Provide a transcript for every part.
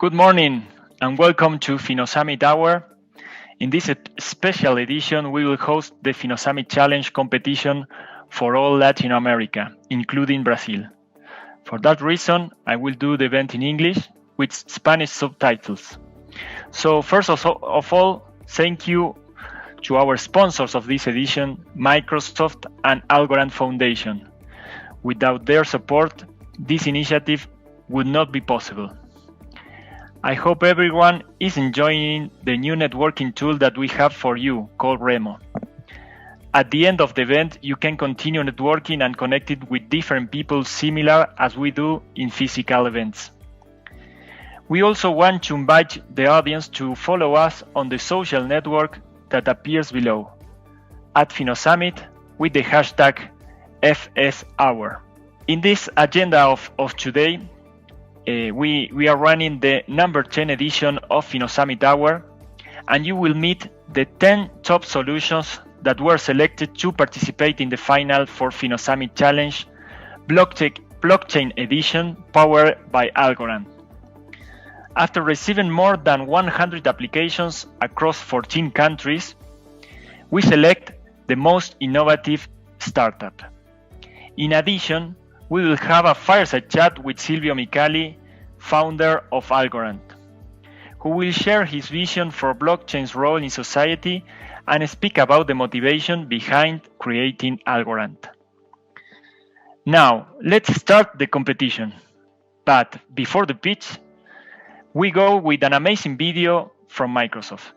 Good morning and welcome to Finnosummit Hour. In this special edition, we will host the Finnosummit Challenge competition for all Latin America, including Brazil. For that reason, I will do the event in English with Spanish subtitles. So first of all, thank you to our sponsors of this edition, Microsoft and Algorand Foundation. Without their support, this initiative would not be possible. I hope everyone is enjoying the new networking tool that we have for you, called Remo. At the end of the event, you can continue networking and connecting with different people similar as we do in physical events. We also want to invite the audience to follow us on the social network that appears below, at Finnosummit with the hashtag FSHour. In this agenda of today, we are running the number 10 edition of Finnosummit Hour, and you will meet the 10 top solutions that were selected to participate in the final for Finnosummit Challenge Blockchain Edition powered by Algorand. After receiving more than 100 applications across 14 countries, we select the most innovative startup. In addition, we will have a fireside chat with Silvio Micali, founder of Algorand, who will share his vision for blockchain's role in society and speak about the motivation behind creating Algorand. Now, let's start the competition. But before the pitch, we go with an amazing video from Microsoft.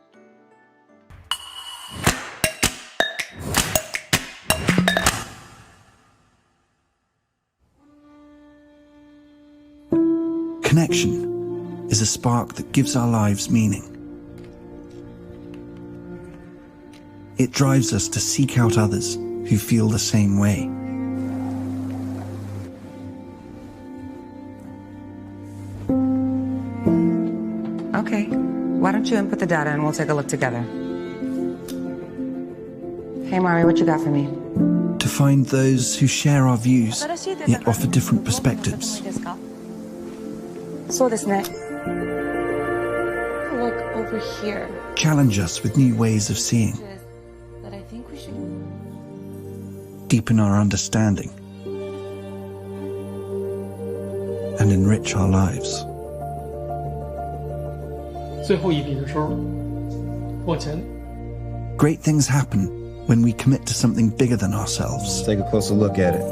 Connection is a spark that gives our lives meaning. It drives us to seek out others who feel the same way. Okay, why don't you input the data and we'll take a look together. Hey Mari, what you got for me? To find those who share our views, yet offer different perspectives. Saw this net. Look over here. Challenge us with new ways of seeing. That I think we should. Deepen our understanding. And enrich our lives. 最后一笔的时候，往前。 Great things happen when we commit to something bigger than ourselves. Let's take a closer look at it.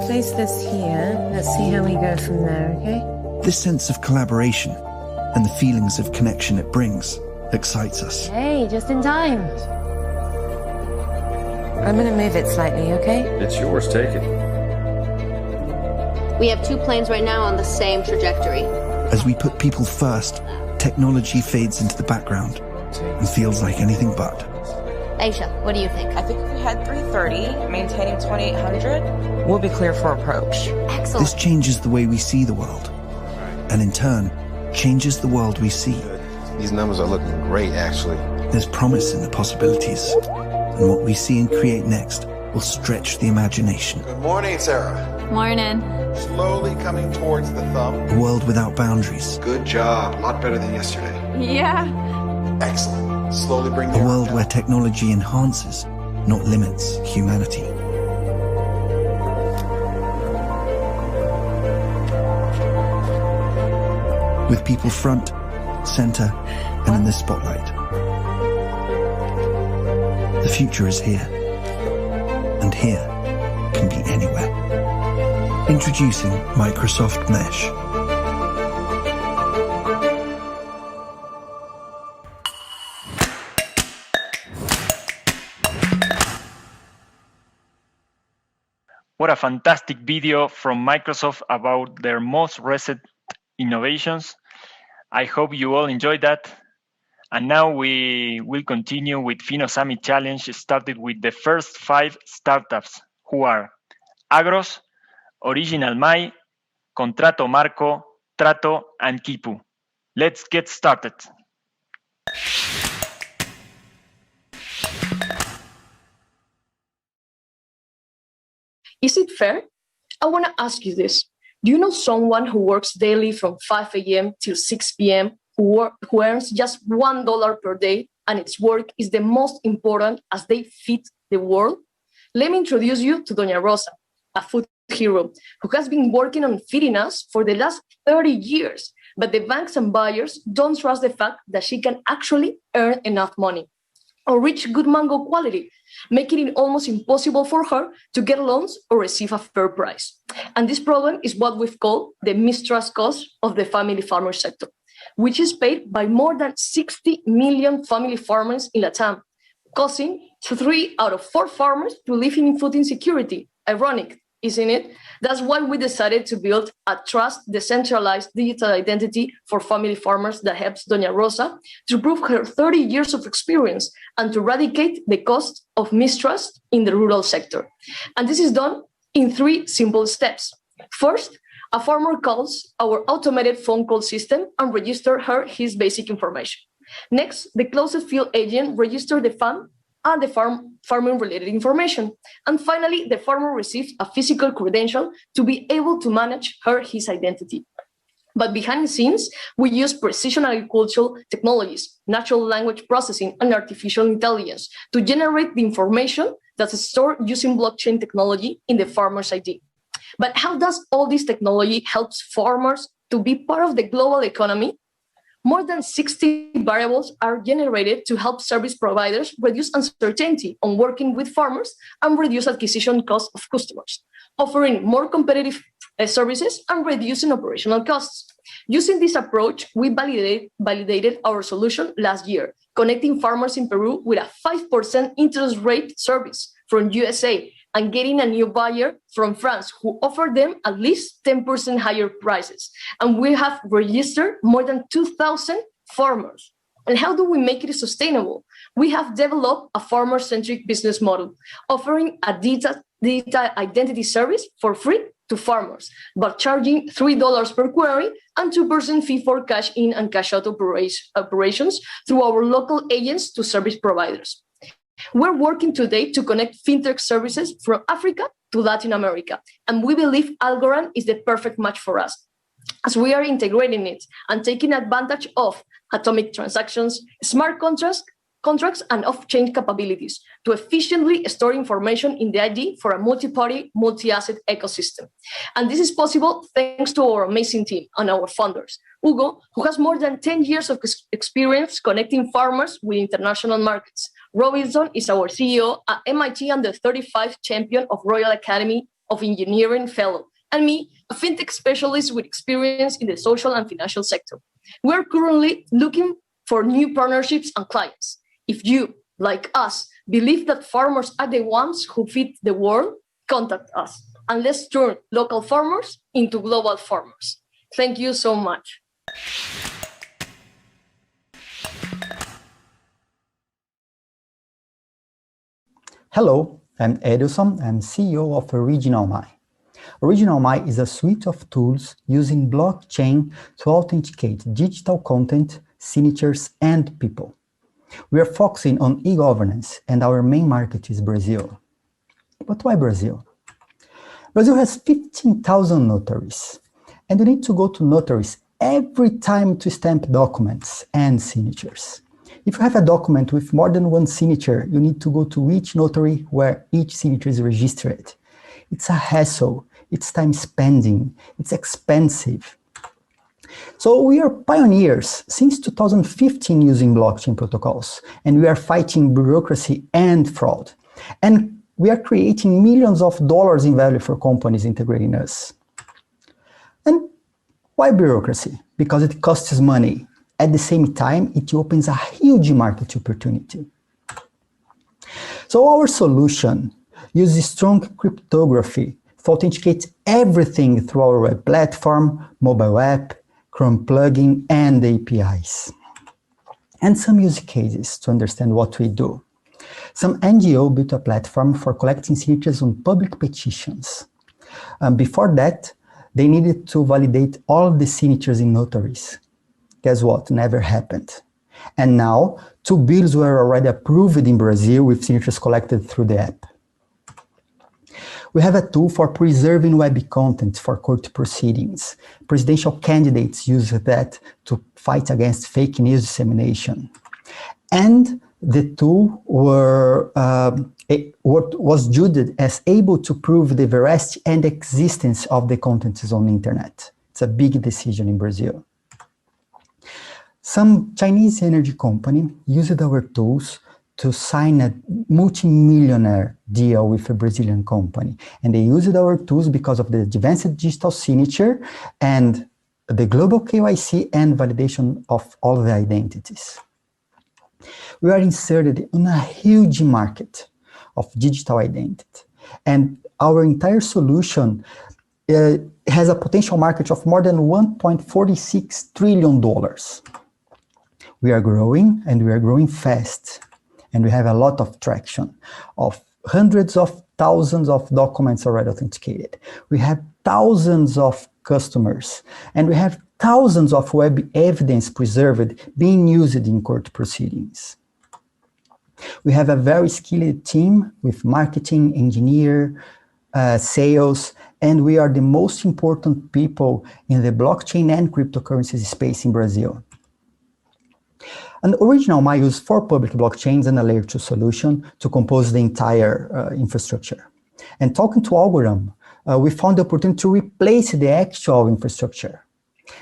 Place this here. Let's see how we go from there, okay? This sense of collaboration and the feelings of connection it brings excites us. Hey, just in time. I'm gonna move it slightly, okay? It's yours, take it. We have two planes right now on the same trajectory. As we put people first, technology fades into the background and feels like anything but. Aisha, what do you think? I think if we had 330, maintaining 2800, We'll be clear for approach. Excellent. This changes the way we see the world, and in turn, changes the world we see. These numbers are looking great, actually. There's promise in the possibilities, and what we see and create next will stretch the imagination. Good morning, Sarah. Morning. Slowly coming towards the thumb. A world without boundaries, Good job. A lot better than yesterday. Yeah. Excellent. Slowly bring the a arm world down. where technology enhances, not limits, humanity. With people front, center, and in the spotlight. The future is here, and here can be anywhere. Introducing Microsoft Mesh. What a fantastic video from Microsoft about their most recent innovations. I hope you all enjoyed that. And now we will continue with Finnosummit Challenge, started with the first 5 startups, who are Agros, Original Mai, Contrato Marco, Trato, and Kipu. Let's get started. Is it fair? I want to ask you this. Do you know someone who works daily from 5 a.m. till 6 p.m. who earns just $1 per day, and its work is the most important as they feed the world? Let me introduce you to Doña Rosa, a food hero who has been working on feeding us for the last 30 years. But the banks and buyers don't trust the fact that she can actually earn enough money or reach good mango quality, making it almost impossible for her to get loans or receive a fair price. And this problem is what we've called the mistrust cost of the family farmer sector, which is paid by more than 60 million family farmers in LatAm, causing 3 out of 4 farmers to live in food insecurity. Ironic, isn't it? That's why we decided to build a trust decentralized digital identity for family farmers that helps Doña Rosa to prove her 30 years of experience and to eradicate the cost of mistrust in the rural sector. And this is done in 3 simple steps. First, a farmer calls our automated phone call system and registers his basic information. Next, the closest field agent registers the farm and the farming related information. And finally, the farmer receives a physical credential to be able to manage his identity. But behind the scenes, we use precision agricultural technologies, natural language processing, and artificial intelligence to generate the information that's stored using blockchain technology in the farmer's ID. But how does all this technology help farmers to be part of the global economy? More than 60 variables are generated to help service providers reduce uncertainty on working with farmers and reduce acquisition costs of customers, offering more competitive services and reducing operational costs. Using this approach, we validated our solution last year, connecting farmers in Peru with a 5% interest rate service from USA and getting a new buyer from France who offered them at least 10% higher prices. And we have registered more than 2,000 farmers. And how do we make it sustainable? We have developed a farmer-centric business model, offering a digital identity service for free to farmers, but charging $3 per query and 2% fee for cash in and cash out operations through our local agents to service providers. We're working today to connect fintech services from Africa to Latin America, and we believe Algorand is the perfect match for us, as we are integrating it and taking advantage of atomic transactions, smart contracts, and off-chain capabilities to efficiently store information in the ID for a multi-party, multi-asset ecosystem. And this is possible thanks to our amazing team and our founders. Hugo, who has more than 10 years of experience connecting farmers with international markets. Robinson is our CEO, a MIT Under 35 champion of Royal Academy of Engineering fellow, and me, a fintech specialist with experience in the social and financial sector. We're currently looking for new partnerships and clients. If you, like us, believe that farmers are the ones who feed the world, contact us, and let's turn local farmers into global farmers. Thank you so much. Hello, I'm Edilson. I'm CEO of Original My. Original My is a suite of tools using blockchain to authenticate digital content, signatures, and people. We are focusing on e-governance, and our main market is Brazil. But why Brazil? Brazil has 15,000 notaries, and you need to go to notaries every time to stamp documents and signatures. If you have a document with more than one signature, you need to go to each notary where each signature is registered. It's a hassle, it's time spending, it's expensive. So we are pioneers since 2015 using blockchain protocols, and we are fighting bureaucracy and fraud. And we are creating millions of dollars in value for companies integrating us. And why bureaucracy? Because it costs money. At the same time, it opens a huge market opportunity. So our solution uses strong cryptography to authenticate everything through our web platform, mobile app, Chrome plugin, and APIs. And some use cases to understand what we do. Some NGO built a platform for collecting signatures on public petitions. Before that, they needed to validate all the signatures in notaries. Guess what? Never happened. And now, 2 bills were already approved in Brazil with signatures collected through the app. We have a tool for preserving web content for court proceedings. Presidential candidates use that to fight against fake news dissemination. And the tool was judged as able to prove the veracity and existence of the contents on the internet. It's a big decision in Brazil. Some Chinese energy company used our tools to sign a multi-millionaire deal with a Brazilian company. And they used our tools because of the advanced digital signature and the global KYC and validation of all the identities. We are inserted in a huge market of digital identity. And our entire solution has a potential market of more than $1.46 trillion. We are growing, and we are growing fast. And we have a lot of traction of hundreds of thousands of documents already authenticated. We have thousands of customers, and we have thousands of web evidence preserved being used in court proceedings. We have a very skilled team with marketing, engineer, sales, and we are the most important people in the blockchain and cryptocurrencies space in Brazil. An original MI uses 4 public blockchains and a layer 2 solution to compose the entire infrastructure. And talking to Algorand, we found the opportunity to replace the actual infrastructure.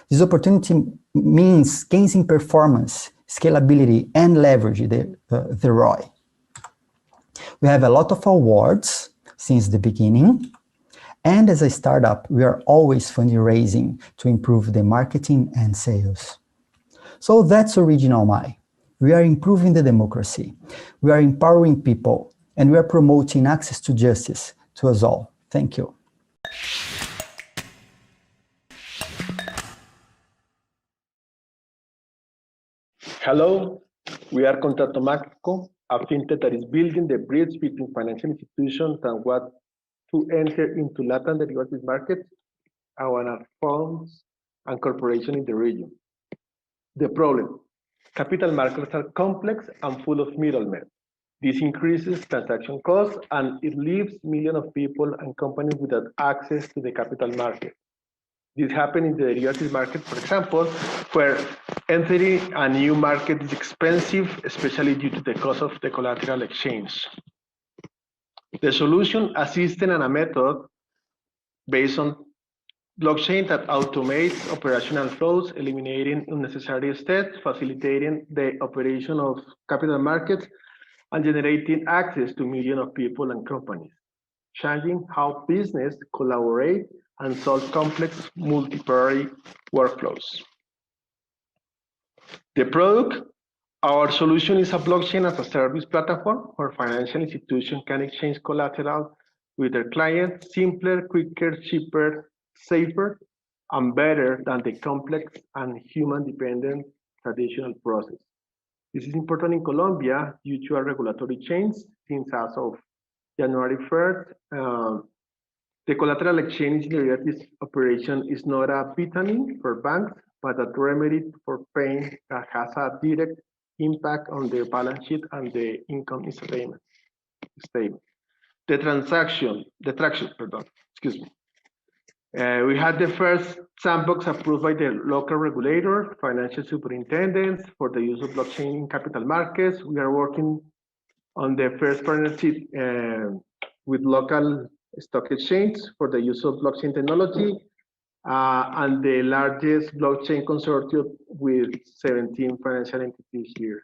This opportunity means gains in performance, scalability, and leverage, the ROI. We have a lot of awards since the beginning. And as a startup, we are always fundraising to improve the marketing and sales. So that's Original MI. We are improving the democracy. We are empowering people, and we are promoting access to justice to us all. Thank you. Hello, we are Contrato Mágico, a fintech that is building the bridge between financial institutions and what to enter into LatAm derivatives market, our funds and corporations in the region. The problem: capital markets are complex and full of middlemen. This increases transaction costs and it leaves millions of people and companies without access to the capital market. This happens in the derivatives market, for example, where entering a new market is expensive, especially due to the cost of the collateral exchange. The solution, a system and a method based on blockchain that automates operational flows, eliminating unnecessary steps, facilitating the operation of capital markets, and generating access to millions of people and companies, changing how business collaborate and solve complex multi-party workflows. The product, our solution is a blockchain as a service platform where financial institutions can exchange collateral with their clients simpler, quicker, cheaper, safer, and better than the complex and human-dependent traditional process. This is important in Colombia due to a regulatory change since as of January 1st, the collateral exchange derivatives operation is not a vitamin for banks, but a remedy for pain that has a direct impact on their balance sheet and the income statement. The traction, excuse me. We had the first sandbox approved by the local regulator, financial superintendents, for the use of blockchain in capital markets. We are working on the first partnership with local stock exchange for the use of blockchain technology, and the largest blockchain consortium with 17 financial entities here.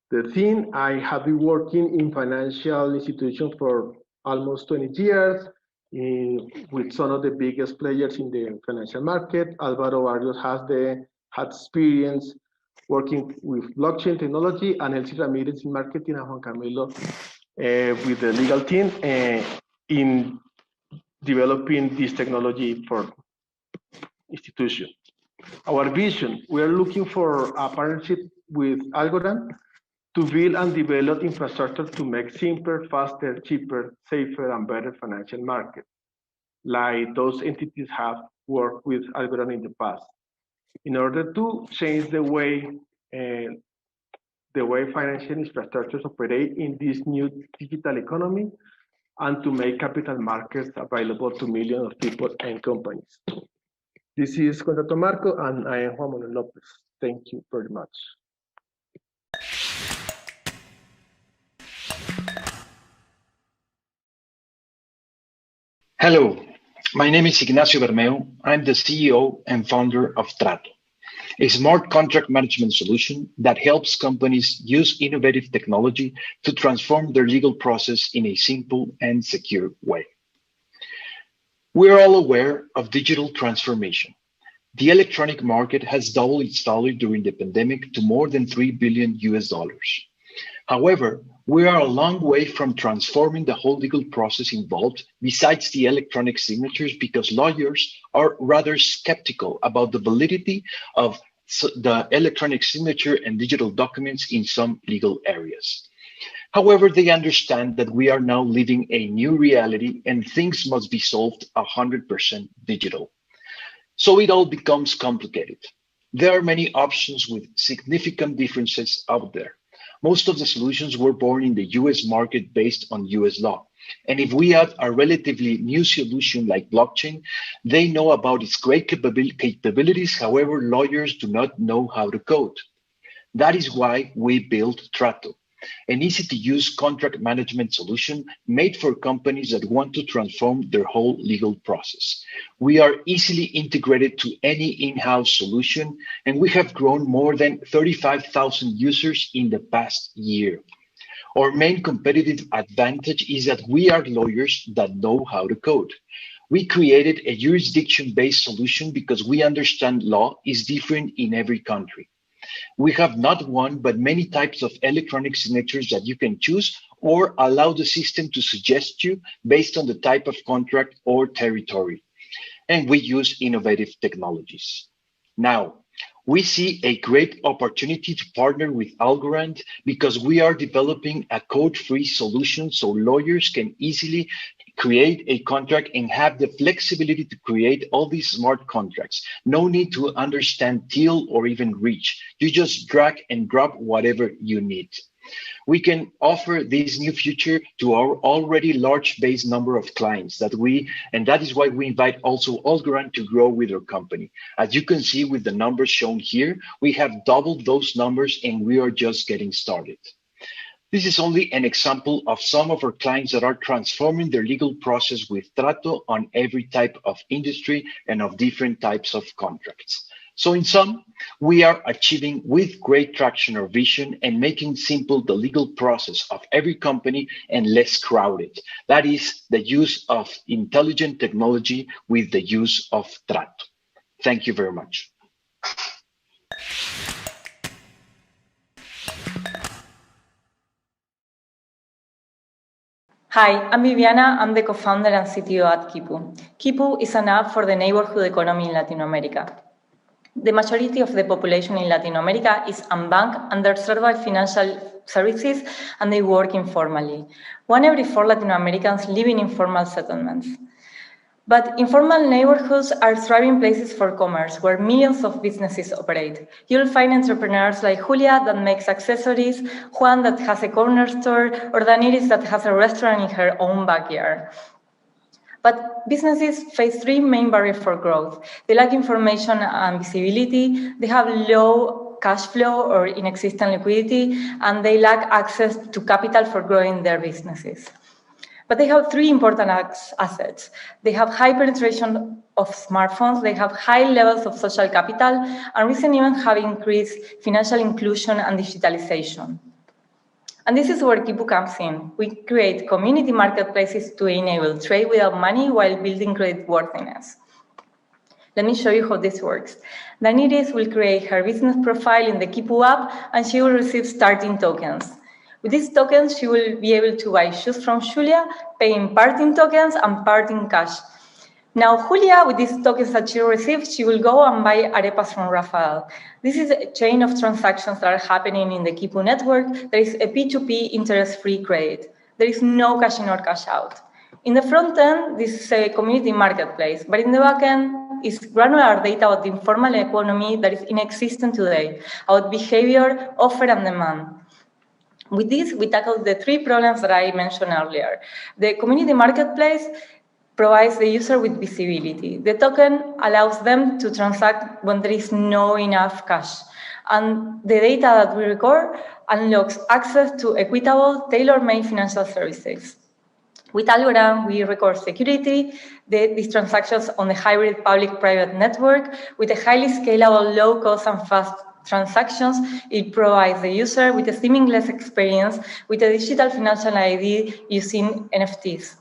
The thing, I have been working in financial institutions for almost 20 years, with some of the biggest players in the financial market. Alvaro Barrios had experience working with blockchain technology, and Elsie Ramirez in marketing, and Juan Camilo with the legal team in developing this technology for institutions. Our vision, we are looking for a partnership with Algorand to build and develop infrastructure to make simpler, faster, cheaper, safer, and better financial markets, like those entities have worked with Algorand in the past. In order to change the way financial infrastructures operate in this new digital economy, and to make capital markets available to millions of people and companies. This is Contrato Marco, and I am Juan Manuel Lopez. Thank you very much. Hello, my name is Ignacio Bermeo. I'm the CEO and founder of Trato, a smart contract management solution that helps companies use innovative technology to transform their legal process in a simple and secure way. We're all aware of digital transformation. The electronic market has doubled its value during the pandemic to more than $3 billion. However, we are a long way from transforming the whole legal process involved besides the electronic signatures because lawyers are rather skeptical about the validity of the electronic signature and digital documents in some legal areas. However, they understand that we are now living a new reality and things must be solved 100% digital. So it all becomes complicated. There are many options with significant differences out there. Most of the solutions were born in the US market based on US law. And if we add a relatively new solution like blockchain, they know about its great capabilities. However, lawyers do not know how to code. That is why we built Trato, an easy-to-use contract management solution made for companies that want to transform their whole legal process. We are easily integrated to any in-house solution, and we have grown more than 35,000 users in the past year. Our main competitive advantage is that we are lawyers that know how to code. We created a jurisdiction-based solution because we understand law is different in every country. We have not one, but many types of electronic signatures that you can choose or allow the system to suggest you based on the type of contract or territory. And we use innovative technologies. Now, we see a great opportunity to partner with Algorand because we are developing a code-free solution so lawyers can easily create a contract and have the flexibility to create all these smart contracts. No need to understand TIL or even reach. You just drag and drop whatever you need. We can offer this new feature to our already large base number of clients and that is why we invite also Algorand to grow with our company. As you can see with the numbers shown here, we have doubled those numbers and we are just getting started. This is only an example of some of our clients that are transforming their legal process with Trato on every type of industry and of different types of contracts. So in sum, we are achieving with great traction our vision and making simple the legal process of every company and less crowded. That is the use of intelligent technology with the use of Trato. Thank you very much. Hi, I'm Viviana. I'm the co-founder and CTO at Kipu. Kipu is an app for the neighborhood economy in Latin America. The majority of the population in Latin America is unbanked, underserved by financial services, and they work informally. 1 every 4 Latin Americans live in informal settlements. But informal neighborhoods are thriving places for commerce, where millions of businesses operate. You'll find entrepreneurs like Julia that makes accessories, Juan that has a corner store, or Daniris that has a restaurant in her own backyard. But businesses face 3 main barriers for growth. They lack information and visibility, they have low cash flow or inexistent liquidity, and they lack access to capital for growing their businesses. But they have 3 important assets. They have high penetration of smartphones, they have high levels of social capital, and recently even have increased financial inclusion and digitalization. And this is where Kipu comes in. We create community marketplaces to enable trade without money while building creditworthiness. Let me show you how this works. Daniris will create her business profile in the Kipu app, and she will receive starting tokens. With these tokens, she will be able to buy shoes from Julia, paying part in tokens and part in cash. Now, Julia, with these tokens that she receives, she will go and buy arepas from Rafael. This is a chain of transactions that are happening in the Kipu network. There is a P2P interest-free credit. There is no cash in or cash out. In the front end, this is a community marketplace, but in the back end is granular data about the informal economy that is inexistent today, about behavior, offer, and demand. With this, we tackled the 3 problems that I mentioned earlier. The community marketplace provides the user with visibility. The token allows them to transact when there is no enough cash. And the data that we record unlocks access to equitable, tailor-made financial services. With Algorand, we record security, these transactions on the hybrid public-private network with a highly scalable, low-cost and fast transactions. It provides the user with a seamless experience with a digital financial ID using NFTs.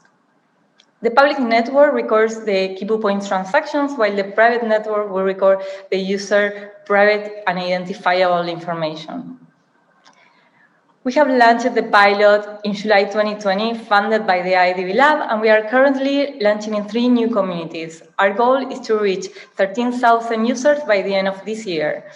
The public network records the Kipu Points transactions, while the private network will record the user private and identifiable information. We have launched the pilot in July 2020, funded by the IDB Lab, and we are currently launching in 3 new communities. Our goal is to reach 13,000 users by the end of this year.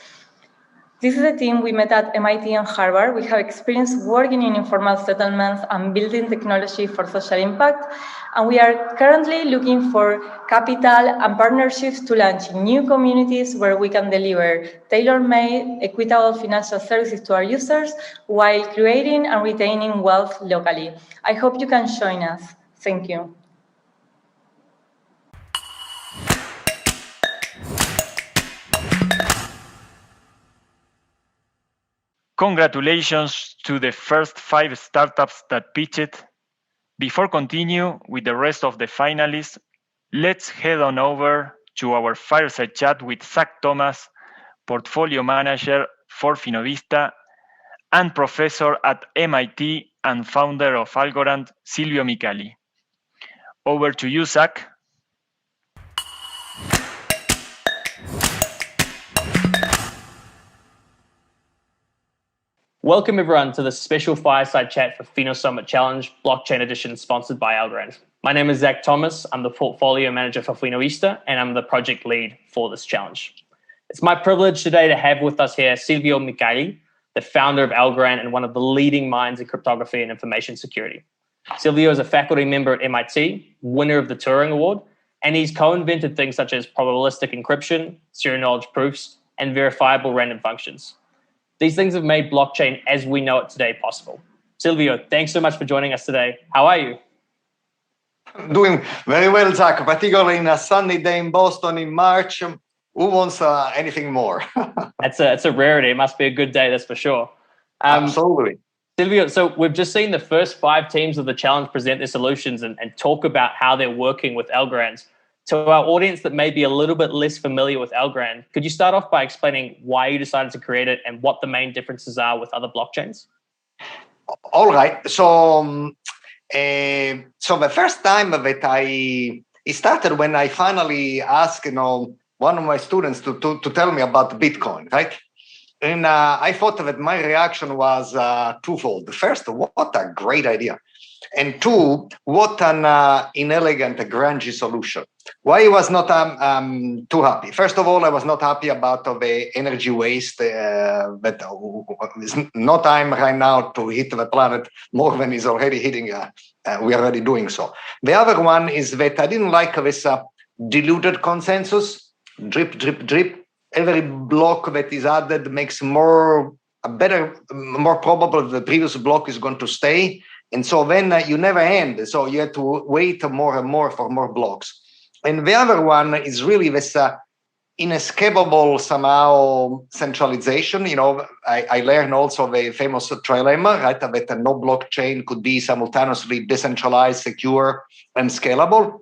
This is a team we met at MIT and Harvard. We have experience working in informal settlements and building technology for social impact. And we are currently looking for capital and partnerships to launch new communities where we can deliver tailor-made, equitable financial services to our users while creating and retaining wealth locally. I hope you can join us. Thank you. Congratulations to the first 5 startups that pitched. Before continue with the rest of the finalists, let's head on over to our fireside chat with Zach Thomas, portfolio manager for Finovista and professor at MIT and founder of Algorand, Silvio Micali. Over to you, Zach. Welcome everyone to the special fireside chat for Finnosummit Challenge Blockchain Edition sponsored by Algorand. My name is Zach Thomas. I'm the portfolio manager for Finovista and I'm the project lead for this challenge. It's my privilege today to have with us here Silvio Micali, the founder of Algorand and one of the leading minds in cryptography and information security. Silvio is a faculty member at MIT, winner of the Turing Award, and he's co-invented things such as probabilistic encryption, zero knowledge proofs, and verifiable random functions. These things have made blockchain as we know it today possible. Silvio, thanks so much for joining us today. How are you? Doing very well, Zach, particularly in a sunny day in Boston in March. Who wants anything more? It's a rarity. It must be a good day, that's for sure. Absolutely. Silvio, so we've just seen the first 5 teams of the challenge present their solutions and talk about how they're working with Algorand. To our audience that may be a little bit less familiar with Algorand, could you start off by explaining why you decided to create it and what the main differences are with other blockchains? All right. So the first time that it started when I finally asked, one of my students to tell me about Bitcoin, right? And I thought that my reaction was twofold. First, what a great idea. And 2, what an inelegant, grungy solution. Why I was not too happy? First of all, I was not happy about the energy waste. But there's no time right now to hit the planet more than is already hitting. We are already doing so. The other one is that I didn't like this diluted consensus, drip, drip, drip. Every block that is added makes more probable the previous block is going to stay. And so then you never end. So you have to wait more and more for more blocks. And the other one is really this inescapable somehow centralization. I learned also the famous trilemma, right? That no blockchain could be simultaneously decentralized, secure, and scalable.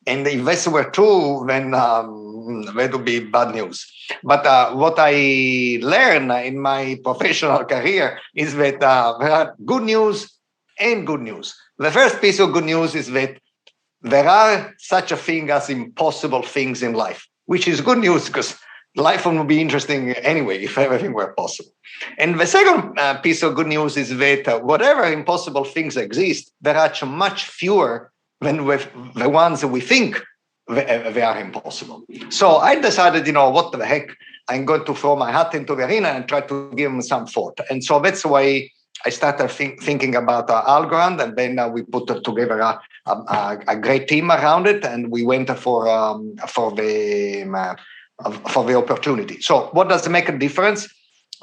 And if this were true, then that would be bad news. But what I learned in my professional career is that there are good news and good news. The first piece of good news is that there are such a thing as impossible things in life, which is good news because life would be interesting anyway if everything were possible. And the second piece of good news is that whatever impossible things exist, there are much fewer than the ones that we think they are impossible. So I decided, what the heck, I'm going to throw my hat into the arena and try to give them some thought. And so that's why I started thinking about Algorand, and then we put together a great team around it, and we went for the opportunity. So what does make a difference?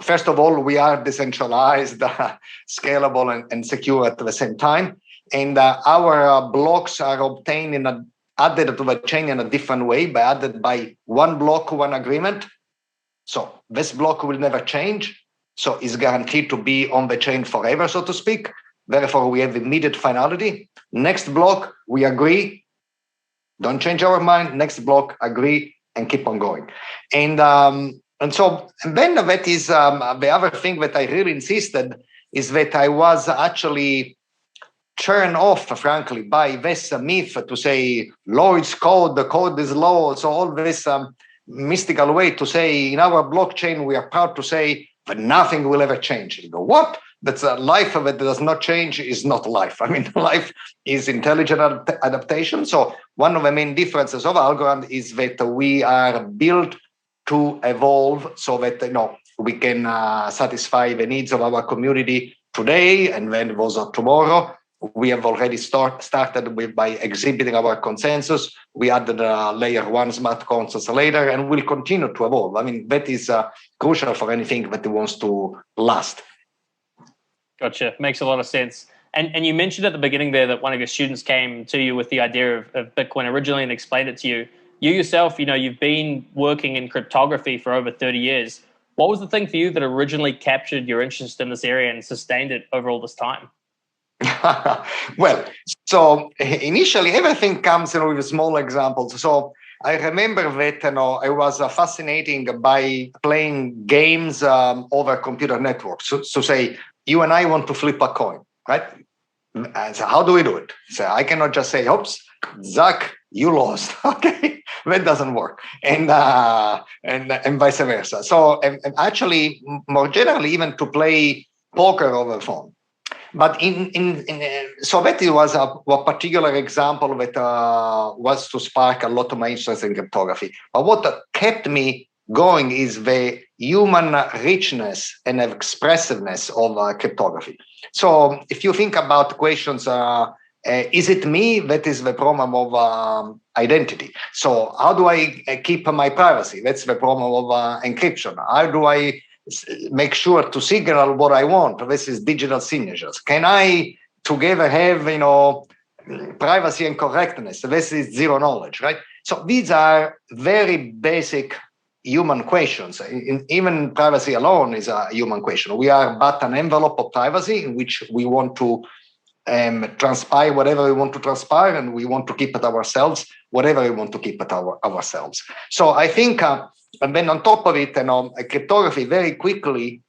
first of all, we are decentralized, scalable, and secure at the same time. And our blocks are obtained added to the chain in a different way, added by one block, one agreement. So this block will never change. So it's guaranteed to be on the chain forever, so to speak. Therefore, we have immediate finality. Next block, we agree. Don't change our mind. Next block, agree, and keep on going. And then that is the other thing that I really insisted is that I was actually turned off, frankly, by this myth to say law is code, the code is law. So all this mystical way to say in our blockchain, we are proud to say that nothing will ever change. You go, what? That's a life that does not change is not life. I mean, life is intelligent adaptation. So one of the main differences of Algorand is that we are built to evolve so that we can satisfy the needs of our community today and then also tomorrow. We have already started by exhibiting our consensus. We added layer 1 smart contracts later, and we'll continue to evolve. I mean, that is crucial for anything that wants to last. Gotcha. Makes a lot of sense. And you mentioned at the beginning there that one of your students came to you with the idea of Bitcoin originally and explained it to you. You yourself, you've been working in cryptography for over 30 years. What was the thing for you that originally captured your interest in this area and sustained it over all this time? Well, so initially everything comes with small examples. So I remember that I was fascinated by playing games over computer networks. So say you and I want to flip a coin, right? So how do we do it? So I cannot just say, oops, Zach, you lost. Okay, that doesn't work, and vice versa. So and actually, more generally, even to play poker over the phone. But so that was a particular example that was to spark a lot of my interest in cryptography. But what kept me going is the human richness and expressiveness of cryptography. So if you think about questions, is it me? That is the problem of identity. So how do I keep my privacy? That's the problem of encryption. How do I make sure to signal what I want? This is digital signatures. Can I together have, privacy and correctness? This is zero knowledge, right? So these are very basic human questions. Even privacy alone is a human question. We are but an envelope of privacy in which we want to transpire whatever we want to transpire, and we want to keep it ourselves, whatever we want to keep it ourselves. So I think, and then on top of it, cryptography very quickly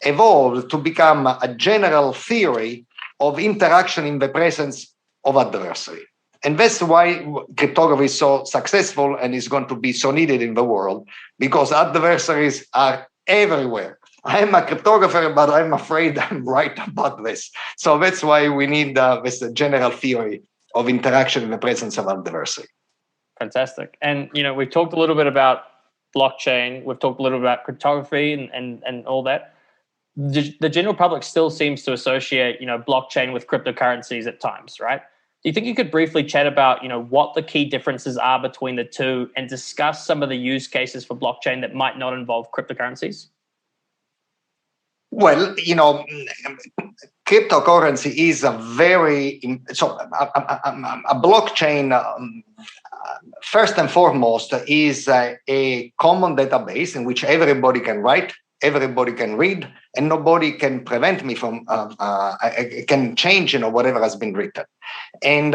evolved to become a general theory of interaction in the presence of adversary. And that's why cryptography is so successful and is going to be so needed in the world, because adversaries are everywhere. I'm a cryptographer, but I'm afraid I'm right about this. So that's why we need this general theory of interaction in the presence of adversary. Fantastic. And, we've talked a little bit about blockchain. We've talked a little bit about cryptography and all that. The general public still seems to associate, blockchain with cryptocurrencies at times, right? Do you think you could briefly chat about, what the key differences are between the two and discuss some of the use cases for blockchain that might not involve cryptocurrencies? Well, cryptocurrency is a blockchain. First and foremost, is a common database in which everybody can write, everybody can read, and nobody can prevent me from can change whatever has been written. And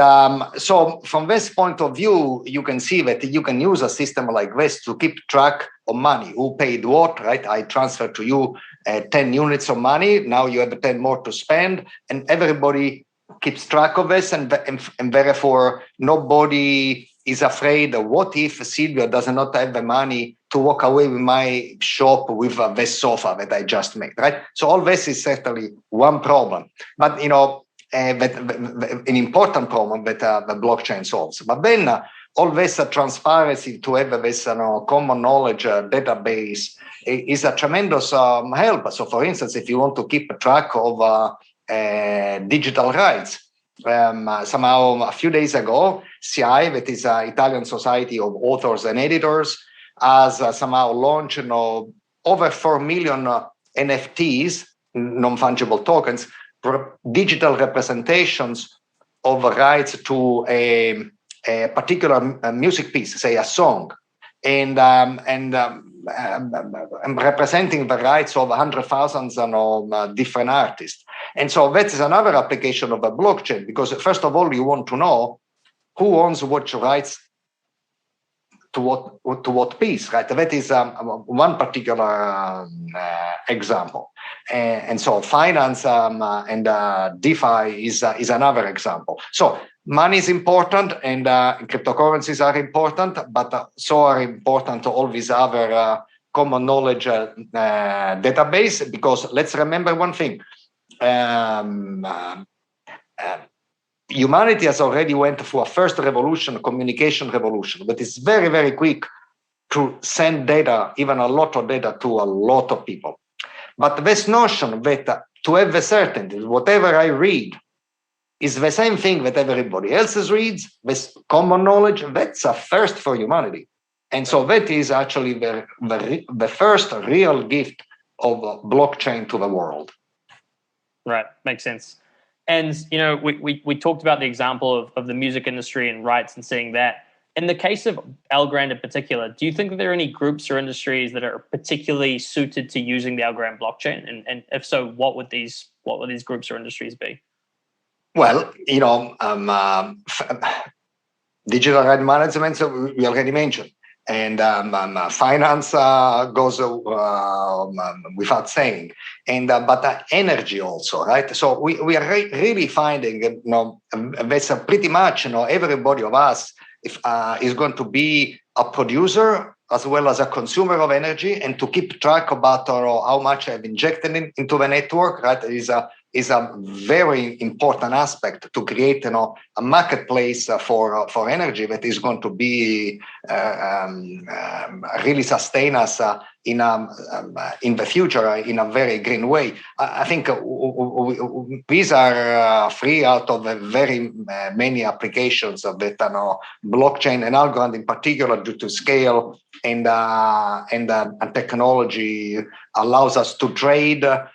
so from this point of view, you can see that you can use a system like this to keep track of money, who paid what, right? I transfer to you 10 units of money, now you have 10 more to spend, and everybody keeps track of this, and therefore nobody is afraid of what if Silvio does not have the money to walk away with my shop with this sofa that I just made, right? So all this is certainly one problem, but an important problem that the blockchain solves. But then all this transparency to have this common knowledge database is a tremendous help. So for instance, if you want to keep track of digital rights, somehow a few days ago, CI, that is Italian Society of Authors and Editors, has somehow launched over 4 million NFTs, non-fungible tokens, digital representations of rights to a particular music piece, say a song, and representing the rights of 100,000 different artists. And so that is another application of a blockchain, because first of all, you want to know who owns what rights to what piece, right? That is one particular example. And so finance and DeFi is another example. So money is important, and cryptocurrencies are important, but so are important all these other common knowledge database, because let's remember one thing. Humanity has already went through a first revolution, communication revolution, but it's very, very quick to send data, even a lot of data, to a lot of people. But this notion that to have the certainty, whatever I read is the same thing that everybody else reads, this common knowledge, that's a first for humanity. And so that is actually the first real gift of blockchain to the world. Right, makes sense. And, you know, we talked about the example of the music industry and rights and seeing that. In the case of Algorand in particular, do you think that there are any groups or industries that are particularly suited to using the Algorand blockchain? And if so, what would these groups or industries be? Well, you know, digital right management, we already mentioned. And finance goes without saying, and but energy also, right? So we are really finding, you know, that's pretty much, you know, everybody of us is going to be a producer as well as a consumer of energy, and to keep track about how much I've injected into the network, right? Is a very important aspect to create, you know, a marketplace for energy that is going to be really sustain us in the future in a very green way. I think these are three out of very many applications of that, you know, blockchain and Algorand in particular, due to scale and technology, allows us to trade a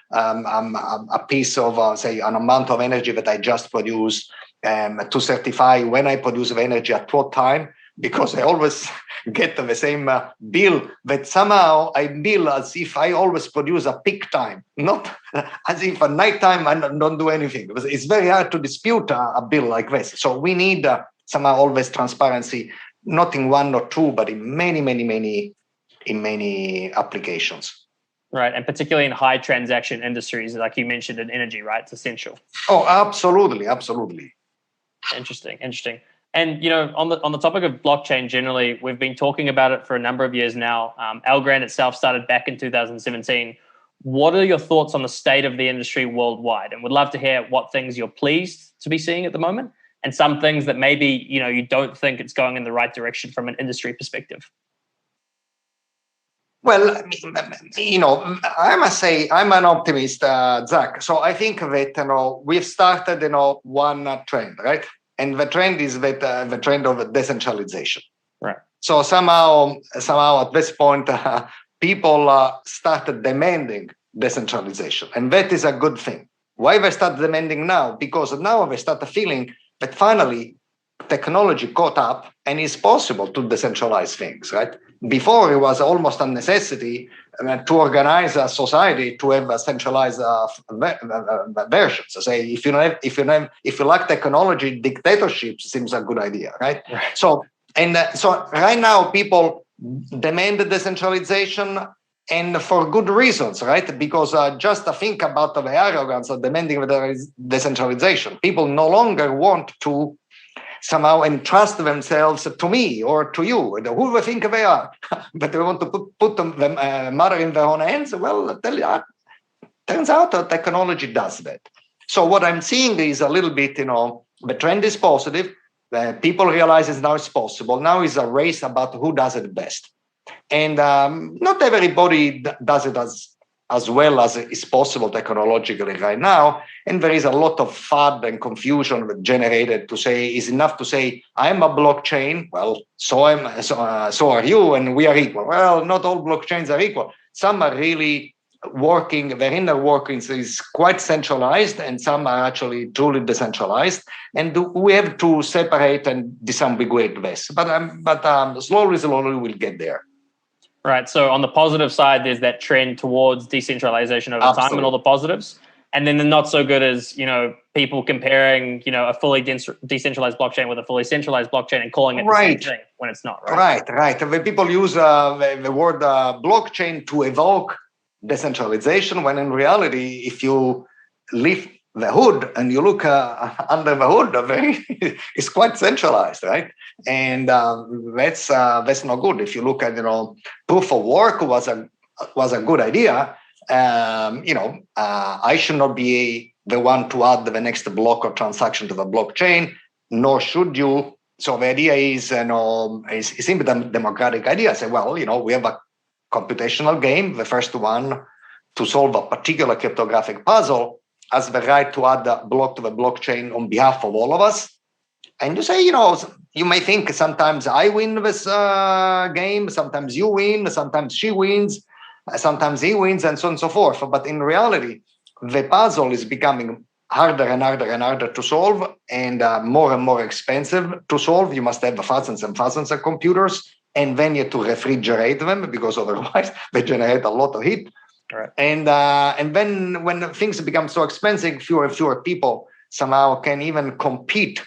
piece of, say, an amount of energy that I just produced, to certify when I produce the energy at what time, because I always get the same bill that somehow I bill as if I always produce a peak time, not as if at nighttime I don't do anything. It's very hard to dispute a bill like this. So we need somehow always transparency, not in one or two, but in many applications. Right, and particularly in high transaction industries, like you mentioned in energy, right? It's essential. Oh, absolutely. Interesting. And, you know, on the topic of blockchain generally, we've been talking about it for a number of years now. Algorand itself started back in 2017. What are your thoughts on the state of the industry worldwide? And would love to hear what things you're pleased to be seeing at the moment, and some things that maybe, you know, you don't think it's going in the right direction from an industry perspective. Well, you know, I must say I'm an optimist, Zach. So I think that, you know, we've started, you know, one trend, right? And the trend is that the trend of decentralization. Right. So somehow at this point, people started demanding decentralization, and that is a good thing. Why they start demanding now? Because now they start feeling that finally technology caught up and it's possible to decentralize things, right? Before, it was almost a necessity to organize a society to have a centralized version. So, say if you like technology, dictatorship seems a good idea, right? So right now, people demand decentralization, and for good reasons, right? Because just to think about the arrogance of demanding decentralization, people no longer want to somehow entrust themselves to me or to you, who they think they are, but they want to put the matter in their own hands. Well, turns out that technology does that. So what I'm seeing is a little bit, you know, the trend is positive. People realize now it's possible. Now is a race about who does it best. And not everybody does it as well as is possible technologically right now. And there is a lot of FUD and confusion generated to say, is enough to say, I'm a blockchain, well, so are you, and we are equal. Well, not all blockchains are equal. Some are really inner workings is quite centralized, and some are actually truly decentralized. And we have to separate and disambiguate this. But slowly we'll get there. Right. So on the positive side, there's that trend towards decentralization over time and all the positives. And then the not so good is, people comparing, a fully decentralized blockchain with a fully centralized blockchain and calling it the same thing when it's not, right? Right. When people use the word blockchain to evoke decentralization, when in reality, if you lift the hood and you look under the hood, it's quite centralized, right? And that's not good. If you look at, proof of work was a good idea. I should not be the one to add the next block or transaction to the blockchain, nor should you. So the idea is, is simply the democratic idea. Say, well, we have a computational game. The first one to solve a particular cryptographic puzzle has the right to add a block to the blockchain on behalf of all of us. And you say, you may think sometimes I win this game, sometimes you win, sometimes she wins, sometimes he wins, and so on and so forth. But in reality, the puzzle is becoming harder and harder and harder to solve, and more and more expensive to solve. You must have thousands and thousands of computers, and then you have to refrigerate them, because otherwise they generate a lot of heat. Right. And then when things become so expensive, fewer and fewer people somehow can even compete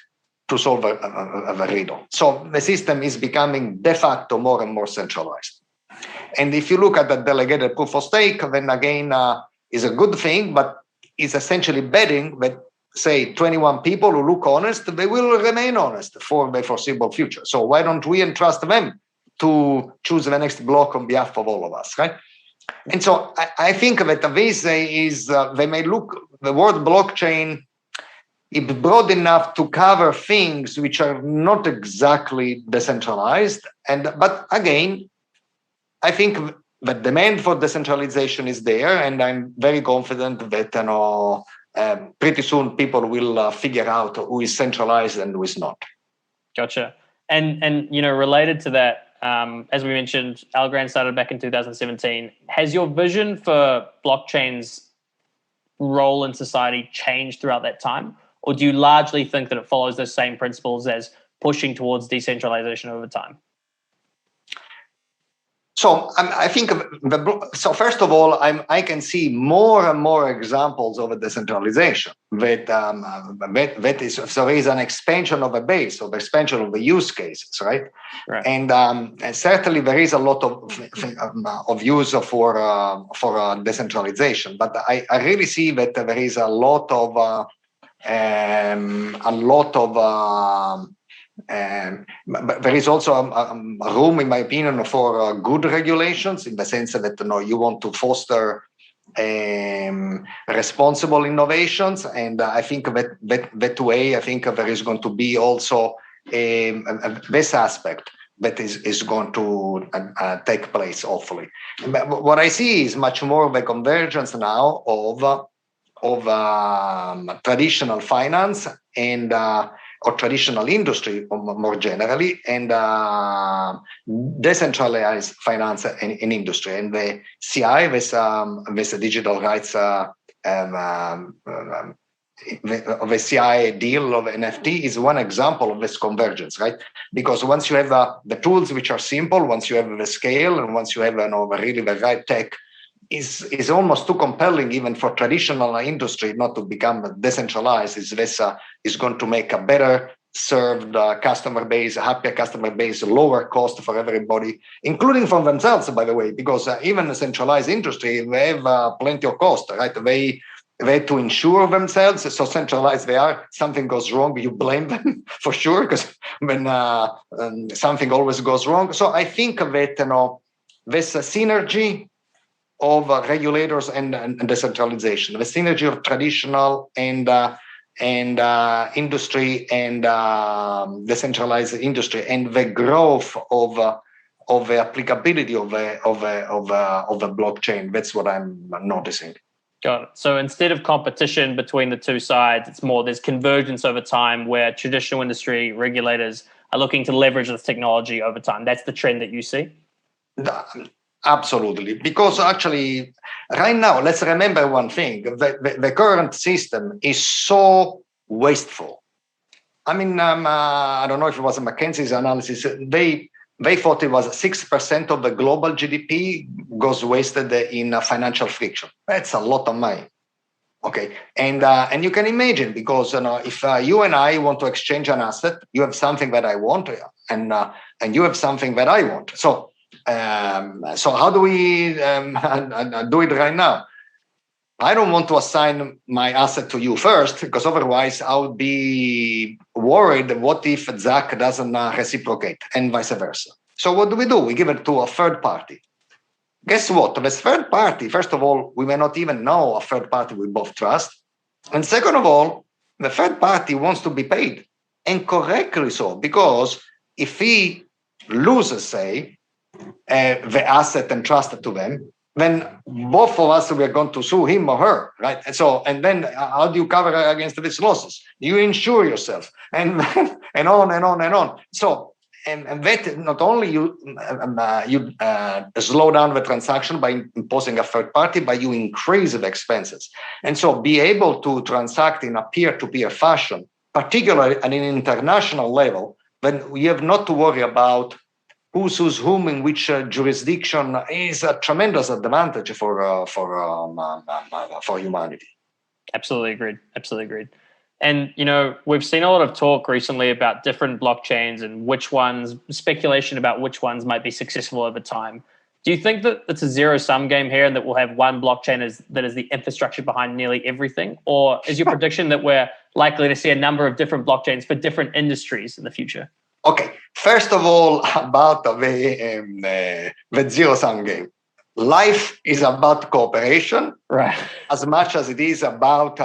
to solve a riddle. So the system is becoming de facto more and more centralized. And if you look at the delegated proof of stake, then again is a good thing, but it's essentially betting that, say, 21 people who look honest, they will remain honest for the foreseeable future. So why don't we entrust them to choose the next block on behalf of all of us, right? And so I think that this is, they may look, the word blockchain is broad enough to cover things which are not exactly decentralized. But again, I think the demand for decentralization is there, and I'm very confident that pretty soon people will figure out who is centralized and who is not. Gotcha. And related to that, as we mentioned, Algorand started back in 2017. Has your vision for blockchain's role in society changed throughout that time? Or do you largely think that it follows those same principles as pushing towards decentralization over time? So I think, first of all, I can see more and more examples of a decentralization. That is, so there is an expansion of a base, of expansion of the use cases, right? And certainly there is a lot of use for decentralization. But I really see that there is a lot of but there is also a room, in my opinion, for good regulations, in the sense that you want to foster responsible innovations, and I think that way, I think there is going to be also this aspect that is going to take place, hopefully. But what I see is much more of a convergence now of traditional finance and or traditional industry more generally, and decentralized finance and industry. And the CI, with digital rights, the CI deal of NFT is one example of this convergence, right? Because once you have the tools which are simple, once you have the scale, and once you have really the right tech, is almost too compelling even for traditional industry not to become decentralized. Is going to make a better served customer base, a happier customer base, lower cost for everybody, including for themselves, by the way, because even a centralized industry, they have plenty of cost, right? They have to insure themselves, so centralized they are. Something goes wrong, you blame them for sure, because when something always goes wrong. So I think that this synergy of regulators and decentralization, the synergy of traditional and industry and decentralized industry, and the growth of the applicability of the blockchain. That's what I'm noticing. Got it. So instead of competition between the two sides, it's more there's convergence over time, where traditional industry regulators are looking to leverage this technology over time. That's the trend that you see? Absolutely. Because actually, right now, let's remember one thing. The current system is so wasteful. I mean, I don't know if it was a McKinsey's analysis. They thought it was 6% of the global GDP goes wasted in financial friction. That's a lot of money. Okay, and you can imagine, because if you and I want to exchange an asset, you have something that I want, and you have something that I want. So how do we do it right now? I don't want to assign my asset to you first, because otherwise I would be worried. What if Zach doesn't reciprocate, and vice versa? So what do? We give it to a third party. Guess what? This third party, first of all, we may not even know a third party we both trust. And second of all, the third party wants to be paid, and correctly so, because if he loses, say, the asset entrusted to them, then both of us, we are going to sue him or her, right? And then how do you cover against these losses? You insure yourself, and and on and on and on. So, and that not only you slow down the transaction by imposing a third party, but you increase the expenses. And so be able to transact in a peer-to-peer fashion, particularly at an international level, then you have not to worry about who sues whom in which jurisdiction, is a tremendous advantage for humanity. Absolutely agreed. And, we've seen a lot of talk recently about different blockchains and speculation about which ones might be successful over time. Do you think that it's a zero-sum game here and that we'll have one blockchain that is the infrastructure behind nearly everything? Or is your prediction that we're likely to see a number of different blockchains for different industries in the future? Okay, first of all, about the zero-sum game. Life is about cooperation, right? As much as it is about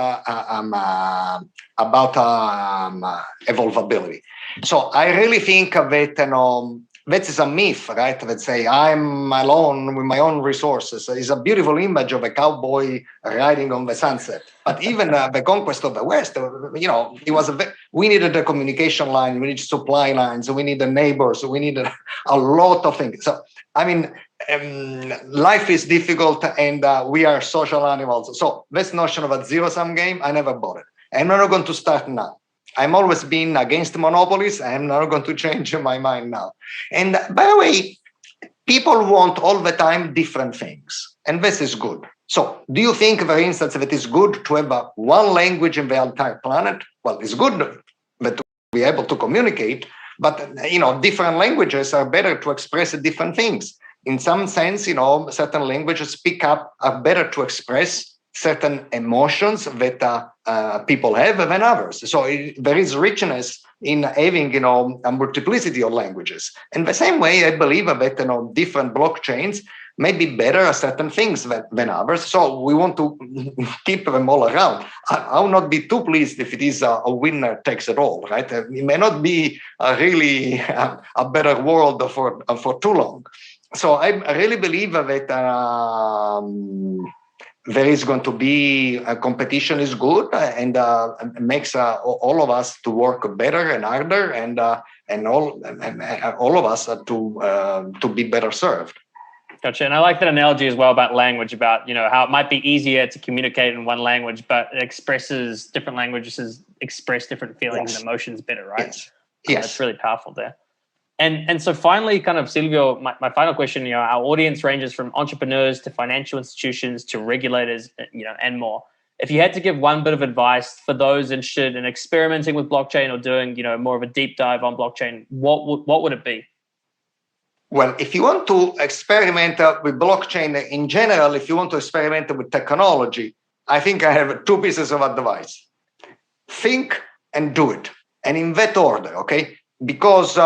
evolvability. So I really think that that is a myth, right? That say I'm alone with my own resources. It's a beautiful image of a cowboy riding on the sunset. But even the conquest of the West, it was we needed a communication line, we needed supply lines, we needed neighbors, we needed a lot of things. So I mean, life is difficult, and we are social animals. So this notion of a zero-sum game, I never bought it. I'm not going to start now. I'm always been against monopolies. I'm not going to change my mind now. And by the way, people want all the time different things, and this is good. So do you think, for instance, that it's good to have one language in the entire planet? Well, it's good that to be able to communicate, but different languages are better to express different things. In some sense, certain languages are better to express certain emotions that people have than others. So there is richness in having, a multiplicity of languages. In the same way, I believe that different blockchains may be better at certain things than others. So we want to keep them all around. I will not be too pleased if it is a winner takes it all, right? It may not be really a better world for too long. So I really believe that there is going to be a competition is good and makes all of us to work better and harder, and all of us to be better served. Gotcha. And I like that analogy as well about language, about how it might be easier to communicate in one language, but it expresses different languages express different feelings and emotions better, right? Yes. That's really powerful there. And so finally, kind of, Silvio, my final question, our audience ranges from entrepreneurs to financial institutions to regulators, and more. If you had to give one bit of advice for those interested in experimenting with blockchain or doing, more of a deep dive on blockchain, what would it be? Well, if you want to experiment with blockchain in general, if you want to experiment with technology, I think I have two pieces of advice. Think and do it, and in that order, okay? Because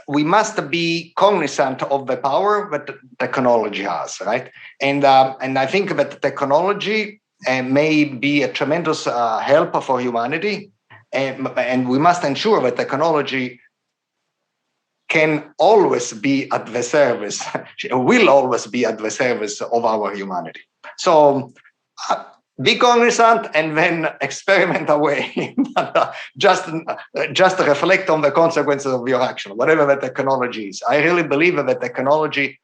we must be cognizant of the power that technology has, right? And I think that technology may be a tremendous help for humanity, and we must ensure that technology can always be at the service, will always be at the service of our humanity. So be cognizant and then experiment away. just reflect on the consequences of your action, whatever the technology is. I really believe that technology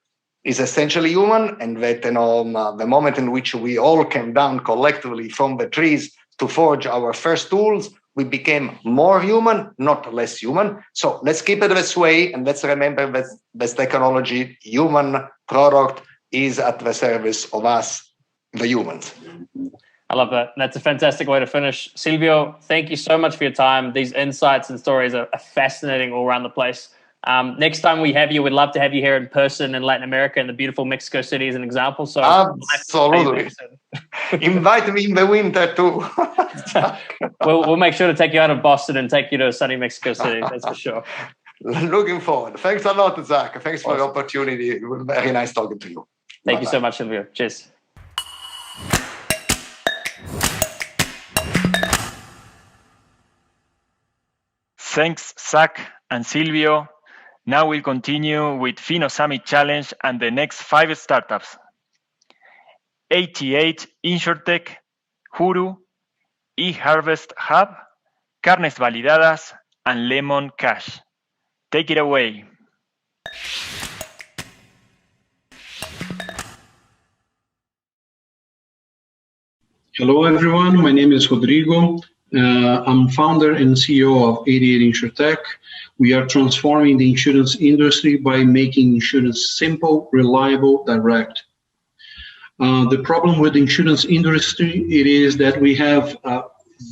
is essentially human, and that the moment in which we all came down collectively from the trees to forge our first tools, we became more human, not less human. So let's keep it this way, and let's remember that this technology, human product, is at the service of us, the humans. I love that. That's a fantastic way to finish. Silvio, thank you so much for your time. These insights and stories are fascinating all around the place. Next time we have you, we'd love to have you here in person in Latin America and the beautiful Mexico City as an example. So absolutely. Invite me in the winter too. we'll make sure to take you out of Boston and take you to sunny Mexico City. That's for sure. Looking forward. Thanks a lot, Zach. Thanks for the opportunity. It was very nice talking to you. Thank you so much, Silvio. Cheers. Thanks, Zach and Silvio. Now we'll continue with Finnosummit Challenge and the next 5 startups. 88 InsurTech, Huru, eHarvest Hub, Carnes Validadas, and Lemon Cash. Take it away. Hello, everyone. My name is Rodrigo. I'm founder and CEO of 88 InsurTech. We are transforming the insurance industry by making insurance simple, reliable, direct. The problem with the insurance industry, it is that we have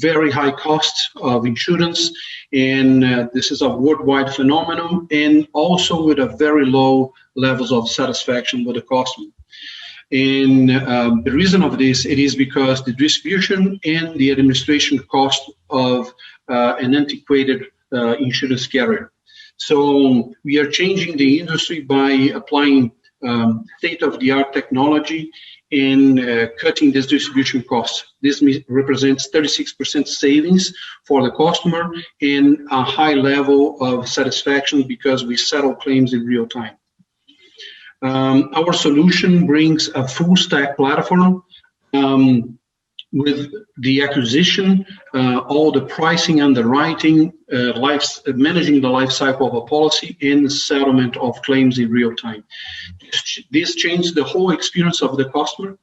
very high costs of insurance, and this is a worldwide phenomenon, and also with a very low levels of satisfaction with the customer. And the reason of this, it is because the distribution and the administration cost of an antiquated insurance carrier. So we are changing the industry by applying state-of-the-art technology and cutting this distribution cost. This represents 36% savings for the customer and a high level of satisfaction because we settle claims in real time. Our solution brings a full stack platform with the acquisition, all the pricing, underwriting, managing the life cycle of a policy, and the settlement of claims in real time. This changed the whole experience of the customer,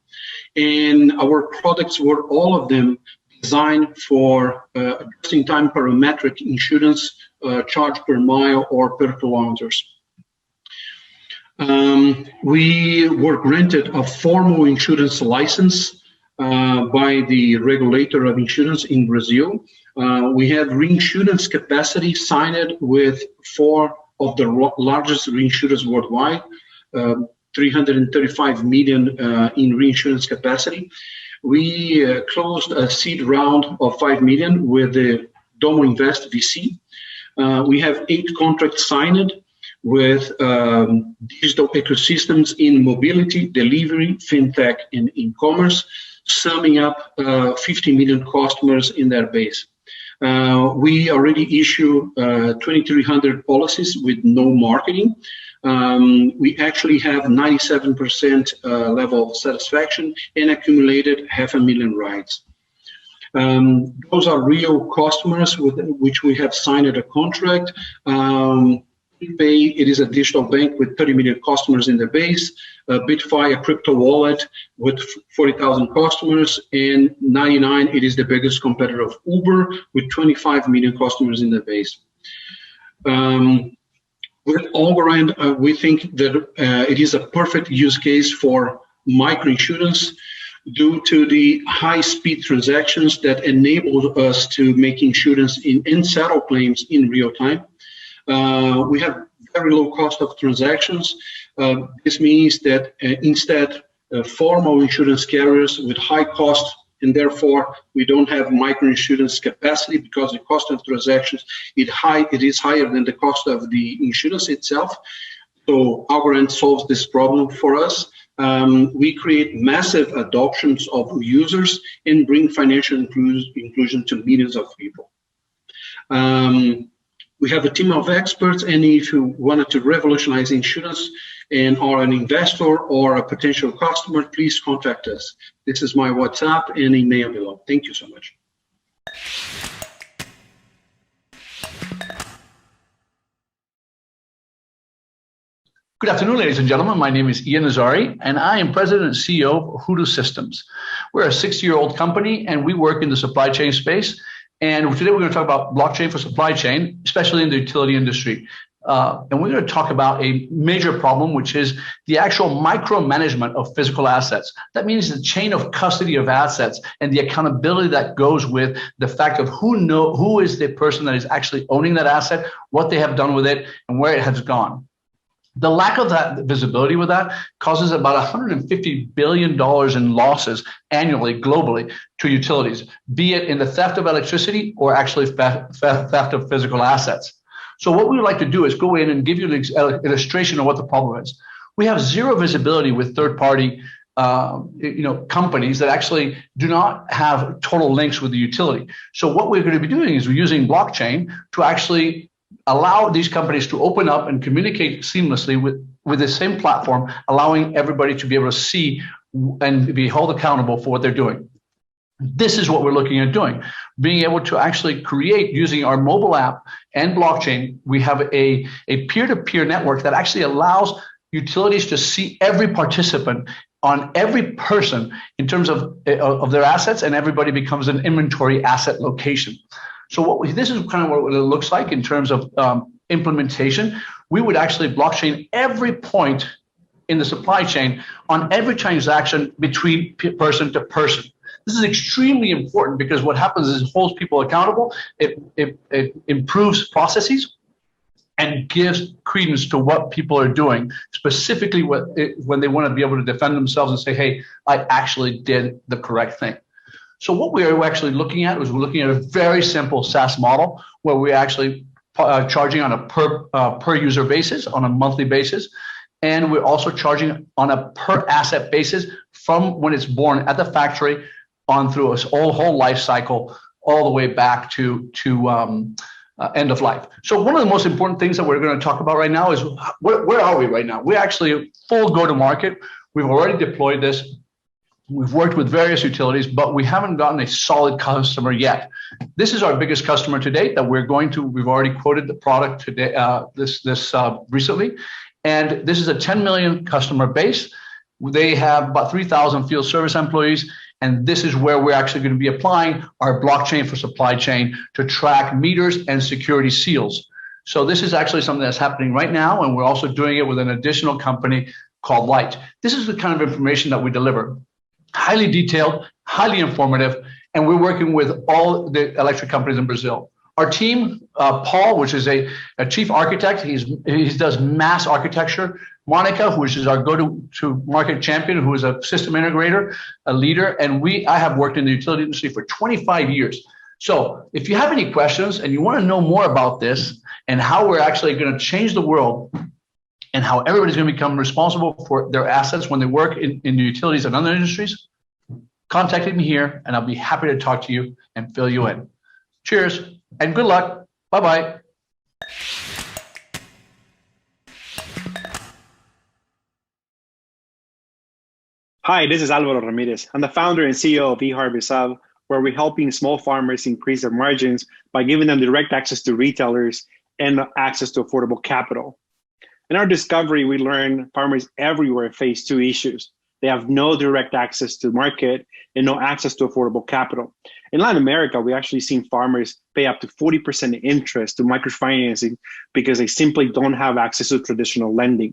and our products were all of them designed for just-in-time parametric insurance, charge per mile or per kilometers. We were granted a formal insurance license by the regulator of insurance in Brazil. We have reinsurance capacity signed with 4 of the largest reinsurers worldwide, 335 million in reinsurance capacity. We closed a seed round of 5 million with the Domo Invest VC. We have 8 contracts signed with digital ecosystems in mobility, delivery, fintech, and e-commerce, summing up 50 million customers in their base. We already issue 2,300 policies with no marketing. We actually have 97% level of satisfaction and accumulated 500,000 rides. Those are real customers with which we have signed a contract. Pay, it is a digital bank with 30 million customers in the base. Bitfi, a crypto wallet with 40,000 customers, and 99, it is the biggest competitor of Uber with 25 million customers in the base. With Algorand, we think that it is a perfect use case for microinsurance due to the high-speed transactions that enable us to make insurance and settle claims in real time. We have very low cost of transactions. This means that instead, formal insurance carriers with high cost, and therefore we don't have microinsurance capacity because the cost of transactions it is higher than the cost of the insurance itself. So Algorand solves this problem for us. We create massive adoptions of users and bring financial inclusion to millions of people. We have a team of experts, and if you wanted to revolutionize insurance and are an investor or a potential customer, please contact us. This is my WhatsApp and email below. Thank you so much. Good afternoon, ladies and gentlemen. My name is Ian Nazari, and I am President and CEO of Hoodoo Systems. We're a 6-year-old company, and we work in the supply chain space. And today we're going to talk about blockchain for supply chain, especially in the utility industry. And we're going to talk about a major problem, which is the actual micromanagement of physical assets. That means the chain of custody of assets and the accountability that goes with the fact of who is the person that is actually owning that asset, what they have done with it, and where it has gone. The lack of that visibility with that causes about $150 billion in losses annually, globally, to utilities, be it in the theft of electricity or actually theft of physical assets. So what we would like to do is go in and give you an illustration of what the problem is. We have zero visibility with third-party companies that actually do not have total links with the utility. So what we're going to be doing is we're using blockchain to actually allow these companies to open up and communicate seamlessly with the same platform, allowing everybody to be able to see and be held accountable for what they're doing. This is what we're looking at doing, being able to actually create using our mobile app and blockchain. We have a peer-to-peer network that actually allows utilities to see every participant on every person in terms of their assets, and everybody becomes an inventory asset location. So this is kind of what it looks like in terms of implementation. We would actually blockchain every point in the supply chain on every transaction between person to person. This is extremely important because what happens is it holds people accountable, it improves processes, and gives credence to what people are doing, specifically when they want to be able to defend themselves and say, hey, I actually did the correct thing. So what we are actually looking at is we're looking at a very simple SaaS model where we're actually charging on a per user basis, on a monthly basis. And we're also charging on a per asset basis from when it's born at the factory on through a whole life cycle, all the way back to end of life. So one of the most important things that we're going to talk about right now is where are we right now? We're actually full go-to-market. We've already deployed this. We've worked with various utilities, but we haven't gotten a solid customer yet. This is our biggest customer to date that we've already quoted the product today, recently. And this is a 10 million customer base. They have about 3,000 field service employees. And this is where we're actually going to be applying our blockchain for supply chain to track meters and security seals. So this is actually something that's happening right now. And we're also doing it with an additional company called Light. This is the kind of information that we deliver. Highly detailed, highly informative, and we're working with all the electric companies in Brazil. Our team, Paul, which is a chief architect, he does mass architecture. Monica, who is our go-to-market champion, who is a system integrator, a leader, and I have worked in the utility industry for 25 years. So if you have any questions and you want to know more about this and how we're actually going to change the world and how everybody's going to become responsible for their assets when they work in the utilities and other industries, contact me here, and I'll be happy to talk to you and fill you in. Cheers, and good luck. Bye-bye. Hi, this is Alvaro Ramirez. I'm the founder and CEO of eHarvest, where we're helping small farmers increase their margins by giving them direct access to retailers and access to affordable capital. In our discovery, we learned farmers everywhere face two issues. They have no direct access to market and no access to affordable capital. In Latin America, we actually seen farmers pay up to 40% interest to microfinancing because they simply don't have access to traditional lending.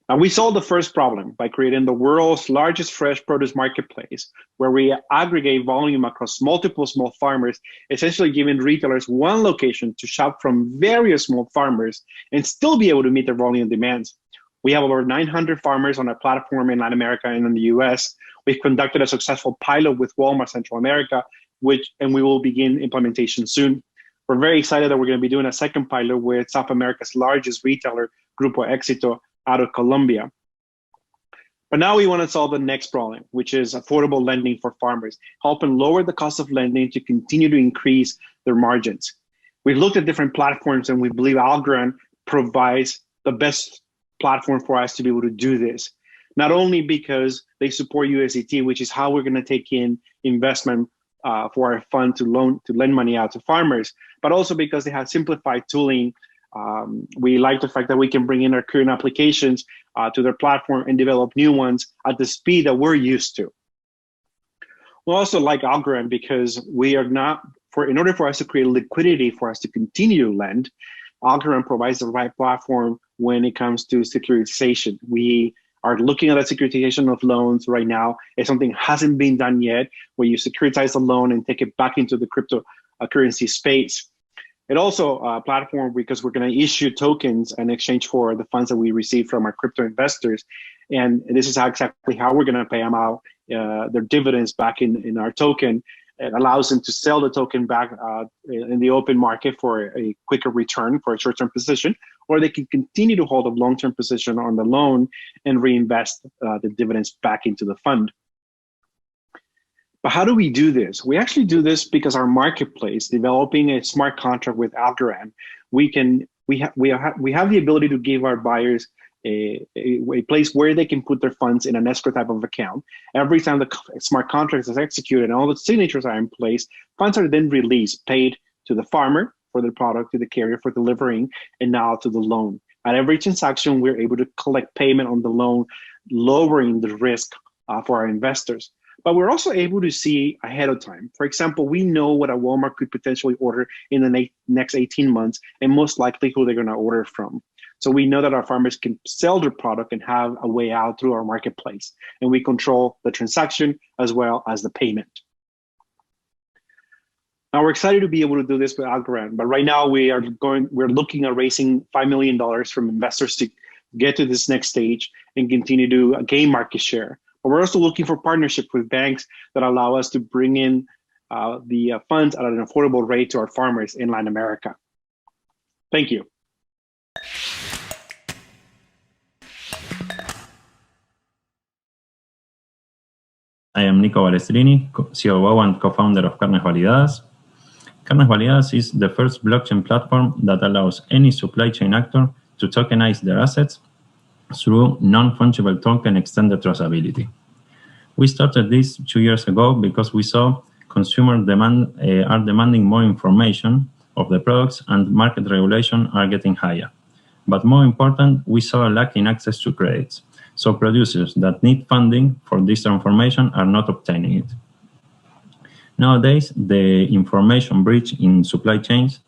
Now, we solved the first problem by creating the world's largest fresh produce marketplace, where we aggregate volume across multiple small farmers, essentially giving retailers one location to shop from various small farmers and still be able to meet their volume demands. We have over 900 farmers on our platform in Latin America and in the US. We've conducted a successful pilot with Walmart Central America, and we will begin implementation soon. We're very excited that we're going to be doing a second pilot with South America's largest retailer, Grupo Éxito, out of Colombia. But now we want to solve the next problem, which is affordable lending for farmers, helping lower the cost of lending to continue to increase their margins. We've looked at different platforms, and we believe Algorand provides the best platform for us to be able to do this. Not only because they support USDT, which is how we're going to take in investment for our fund to lend money out to farmers, but also because they have simplified tooling We like the fact that we can bring in our current applications to their platform and develop new ones at the speed that we're used to. We also like Algorand because we are not, in order for us to create liquidity for us to continue to lend, Algorand provides the right platform when it comes to securitization. We are looking at a securitization of loans right now. If something hasn't been done yet, where you securitize a loan and take it back into the cryptocurrency space. It also a platform because we're going to issue tokens in exchange for the funds that we receive from our crypto investors. And this is exactly how we're going to pay them out their dividends back in our token. It allows them to sell the token back in the open market for a quicker return for a short-term position, or they can continue to hold a long-term position on the loan and reinvest the dividends back into the fund. But how do we do this? We actually do this because our marketplace, developing a smart contract with Algorand, we have the ability to give our buyers a place where they can put their funds in an escrow type of account. Every time the smart contract is executed and all the signatures are in place, funds are then released, paid to the farmer for the product, to the carrier for delivering, and now to the loan. At every transaction, we're able to collect payment on the loan, lowering the risk for our investors. But we're also able to see ahead of time. For example, we know what a Walmart could potentially order in the next 18 months, and most likely who they're going to order from. So we know that our farmers can sell their product and have a way out through our marketplace. And we control the transaction as well as the payment. Now we're excited to be able to do this with Algorand, but right now we're looking at raising $5 million from investors to get to this next stage and continue to gain market share. But we're also looking for partnerships with banks that allow us to bring in the funds at an affordable rate to our farmers in Latin America. Thank you. I am Nico Balestrini, COO and co-founder of Carnes Validadas. Carnes Validadas is the first blockchain platform that allows any supply chain actor to tokenize their assets through non-fungible token extended traceability. We started this 2 years ago because we saw consumer demand are demanding more information of the products and market regulation are getting higher. But more important, we saw a lack in access to credits. So producers that need funding for this transformation are not obtaining it. Nowadays, the information breach in supply chains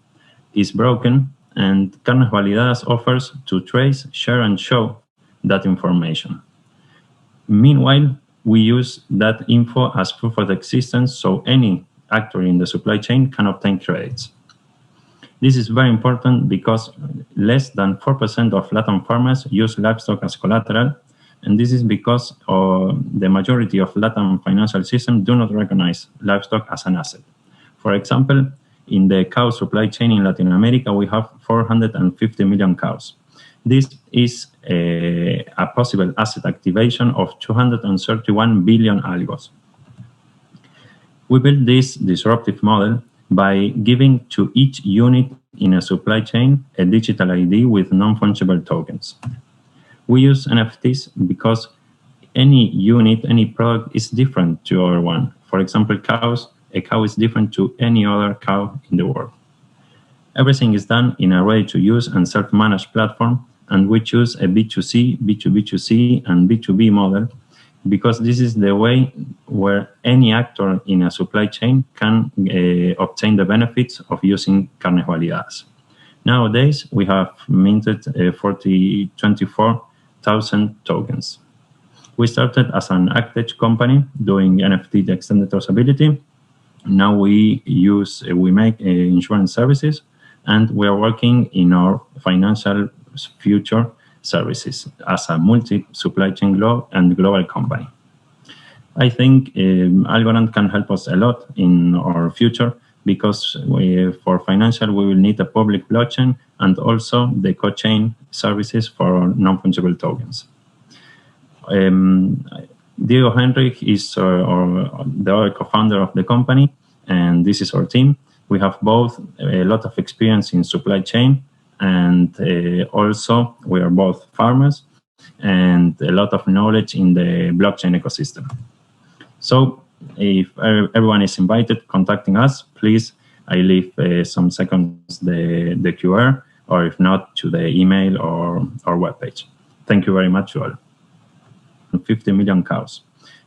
is broken, and Carnes Validadas offers to trace, share, and show that information. Meanwhile, we use that info as proof of existence so any actor in the supply chain can obtain credits. This is very important because less than 4% of LatAm farmers use livestock as collateral, and this is because the majority of LatAm financial systems do not recognize livestock as an asset. For example, in the cow supply chain in Latin America, we have 450 million cows. This is a possible asset activation of 231 billion algos. We built this disruptive model by giving to each unit in a supply chain a digital ID with non-fungible tokens. We use NFTs because any unit, any product is different to other one. For example, cows, a cow is different to any other cow in the world. Everything is done in a ready-to-use and self-managed platform, and we choose a B2C, B2B2C, and B2B model because this is the way where any actor in a supply chain can obtain the benefits of using Carnes Validadas. Nowadays, we have minted 24,000 tokens. We started as an AgTech company doing NFT extended traceability. Now we make insurance services, and we are working in our financial future services as a multi-supply chain global company. I think Algorand can help us a lot in our future because for financial, we will need a public blockchain and also the co-chain services for non-fungible tokens. Diego Henrich is the other co-founder of the company, and this is our team. We have both a lot of experience in supply chain, and also we are both farmers and a lot of knowledge in the blockchain ecosystem. So if everyone is invited contacting us, please, I leave some seconds the QR or if not, to the email or webpage. Thank you very much to all. 50 million cows.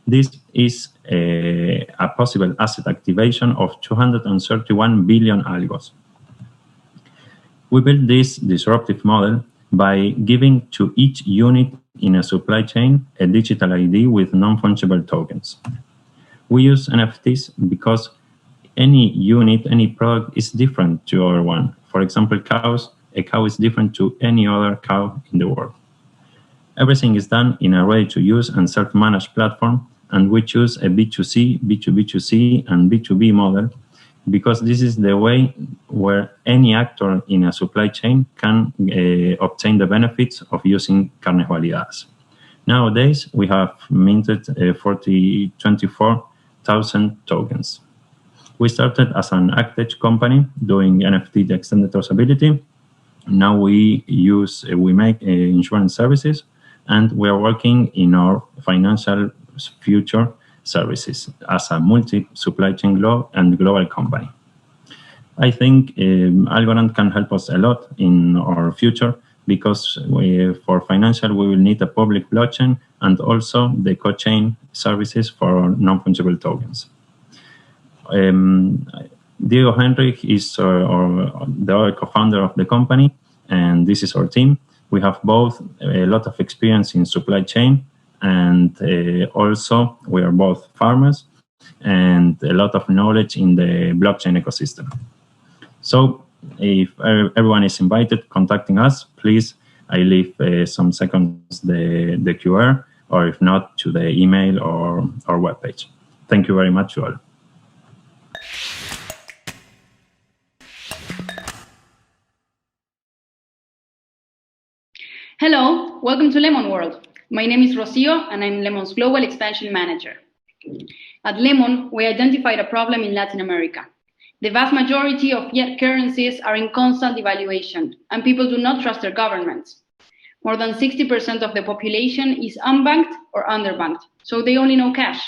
This is a possible asset activation of 231 billion algos. We built this disruptive model by giving to each unit in a supply chain a digital ID with non-fungible tokens. We use NFTs because any unit, any product is different to other one. For example, cows, a cow is different to any other cow in the world. Everything is done in a ready-to-use and self-managed platform, and we choose a B2C, B2B2C, and B2B model because this is the way where any actor in a supply chain can obtain the benefits of using carnes validadas. Nowadays, we have minted 24,000 tokens. We started as an AgTech company doing NFT extended traceability. Now we make insurance services, and we are working in our financial future services as a multi-supply chain global company. I think Algorand can help us a lot in our future because for financial, we will need a public blockchain and also the co-chain services for non-fungible tokens. Diego Henrich is the other co-founder of the company, and this is our team. We have both a lot of experience in supply chain, and also we are both farmers and a lot of knowledge in the blockchain ecosystem. So if everyone is invited contacting us, please, I leave some seconds the QR, or if not, to the email or webpage. Thank you very much to all. Hello, welcome to Lemon World. My name is Rocio, and I'm Lemon's Global Expansion Manager. At Lemon, we identified a problem in Latin America. The vast majority of fiat currencies are in constant devaluation, and people do not trust their governments. More than 60% of the population is unbanked or underbanked, so they only know cash.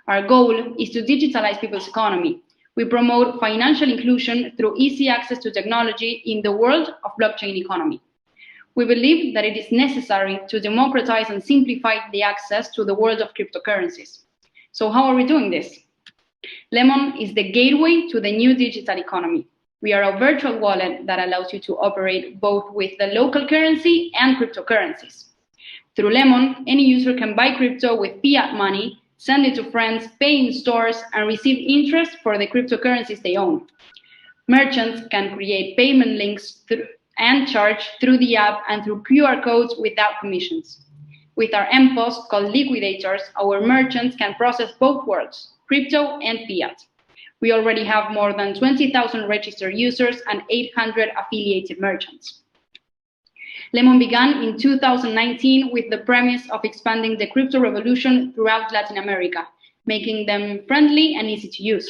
Our goal is to digitalize people's economy. We promote financial inclusion through easy access to technology in the world of blockchain economy. We believe that it is necessary to democratize and simplify the access to the world of cryptocurrencies. So how are we doing this? Lemon is the gateway to the new digital economy. We are a virtual wallet that allows you to operate both with the local currency and cryptocurrencies. Through Lemon, any user can buy crypto with fiat money, send it to friends, pay in stores, and receive interest for the cryptocurrencies they own. Merchants can create payment links and charge through the app and through QR codes without commissions. With our MPOS called liquidators, our merchants can process both worlds, crypto and fiat. We already have more than 20,000 registered users and 800 affiliated merchants. Lemon began in 2019 with the premise of expanding the crypto revolution throughout Latin America, making them friendly and easy to use.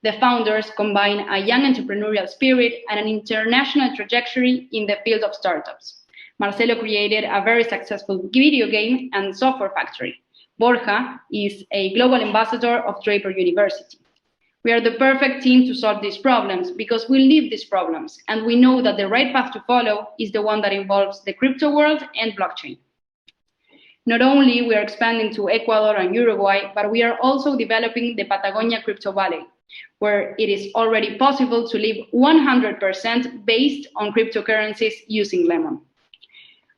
The founders combine a young entrepreneurial spirit and an international trajectory in the field of startups. Marcelo created a very successful video game and software factory. Borja is a global ambassador of Draper University. We are the perfect team to solve these problems because we live these problems, and we know that the right path to follow is the one that involves the crypto world and blockchain. Not only we are expanding to Ecuador and Uruguay, but we are also developing the Patagonia Crypto Valley, where it is already possible to live 100% based on cryptocurrencies using Lemon.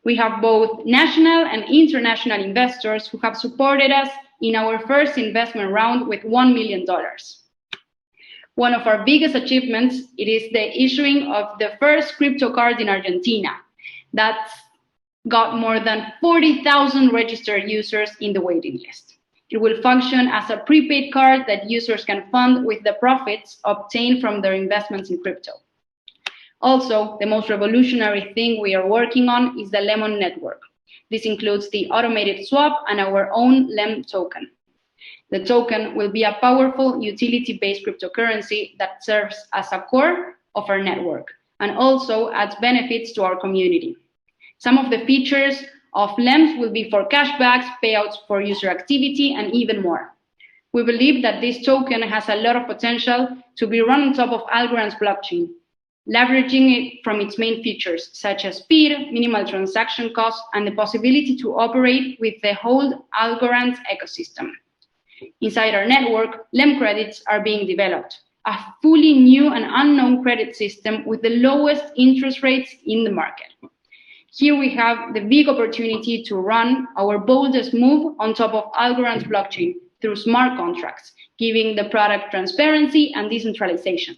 We have both national and international investors who have supported us in our first investment round with $1 million. One of our biggest achievements, it is the issuing of the first crypto card in Argentina. That's got more than 40,000 registered users in the waiting list. It will function as a prepaid card that users can fund with the profits obtained from their investments in crypto. Also, the most revolutionary thing we are working on is the Lemon network. This includes the automated swap and our own LEM token. The token will be a powerful utility-based cryptocurrency that serves as a core of our network and also adds benefits to our community. Some of the features of LEMs will be for cashbacks, payouts for user activity, and even more. We believe that this token has a lot of potential to be run on top of Algorand's blockchain. leveraging it from its main features, such as speed, minimal transaction costs, and the possibility to operate with the whole Algorand ecosystem. Inside our network, LEM credits are being developed, a fully new and unknown credit system with the lowest interest rates in the market. Here we have the big opportunity to run our boldest move on top of Algorand's blockchain through smart contracts, giving the product transparency and decentralization.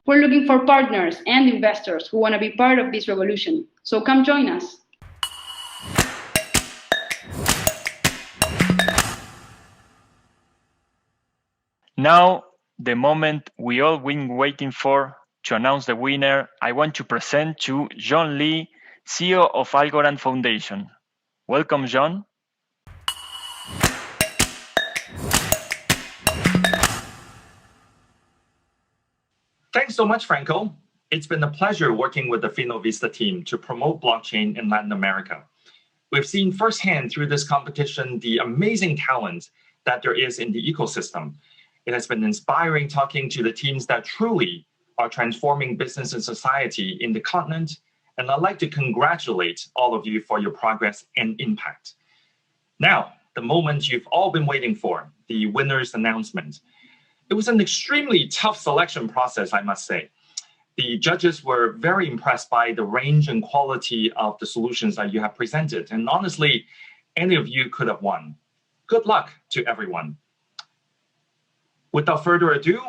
We're looking for partners and investors who want to be part of this revolution. So come join us. Now, the moment we all been waiting for to announce the winner, I want to present to John Lee, CEO of Algorand Foundation. Welcome, John. Thanks so much, Franco. It's been a pleasure working with the Finovista team to promote blockchain in Latin America. We've seen firsthand through this competition the amazing talent that there is in the ecosystem. It has been inspiring talking to the teams that truly are transforming business and society in the continent, and I'd like to congratulate all of you for your progress and impact. Now, the moment you've all been waiting for, the winner's announcement. It was an extremely tough selection process, I must say. The judges were very impressed by the range and quality of the solutions that you have presented. And honestly, any of you could have won. Good luck to everyone. Without further ado,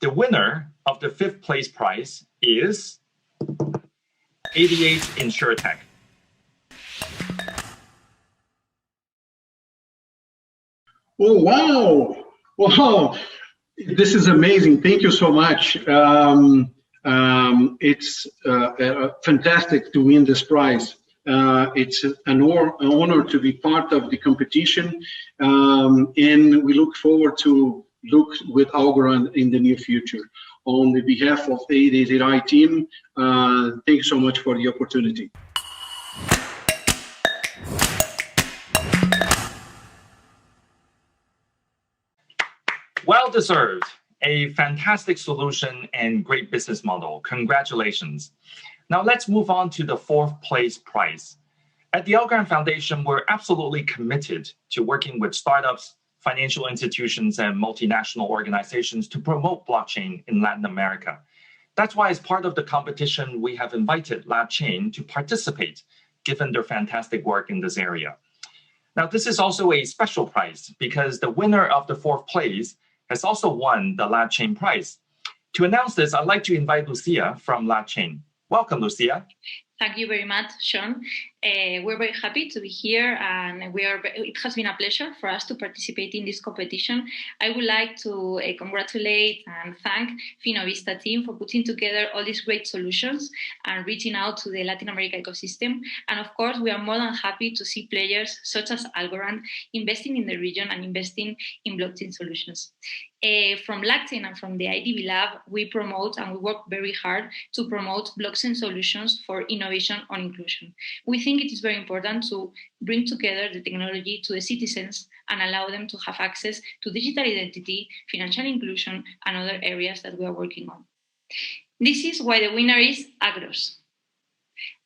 the winner of the 5th place prize is 88 InsurTech. Oh, wow. Wow. This is amazing. Thank you so much. It's fantastic to win this prize. It's an honor to be part of the competition, and we look forward to look with Algorand in the near future. On the behalf of the 88i team, thanks so much for the opportunity. Well deserved. A fantastic solution and great business model. Congratulations. Now let's move on to the 4th place prize. At the Algorand Foundation, we're absolutely committed to working with startups, financial institutions, and multinational organizations to promote blockchain in Latin America. That's why, as part of the competition, we have invited LatChain to participate, given their fantastic work in this area. Now, this is also a special prize because the winner of the 4th place has also won the LatChain prize. To announce this, I'd like to invite Lucia from LatChain. Welcome, Lucia. Thank you very much, Sean. We're very happy to be here, and it has been a pleasure for us to participate in this competition. I would like to congratulate and thank Finovista team for putting together all these great solutions and reaching out to the Latin America ecosystem. And of course, we are more than happy to see players such as Algorand investing in the region and investing in blockchain solutions. From LatChain and from the IDB Lab, we promote and we work very hard to promote blockchain solutions for innovation and inclusion. We think it is very important to bring together the technology to the citizens and allow them to have access to digital identity, financial inclusion, and other areas that we are working on. This is why the winner is Agros.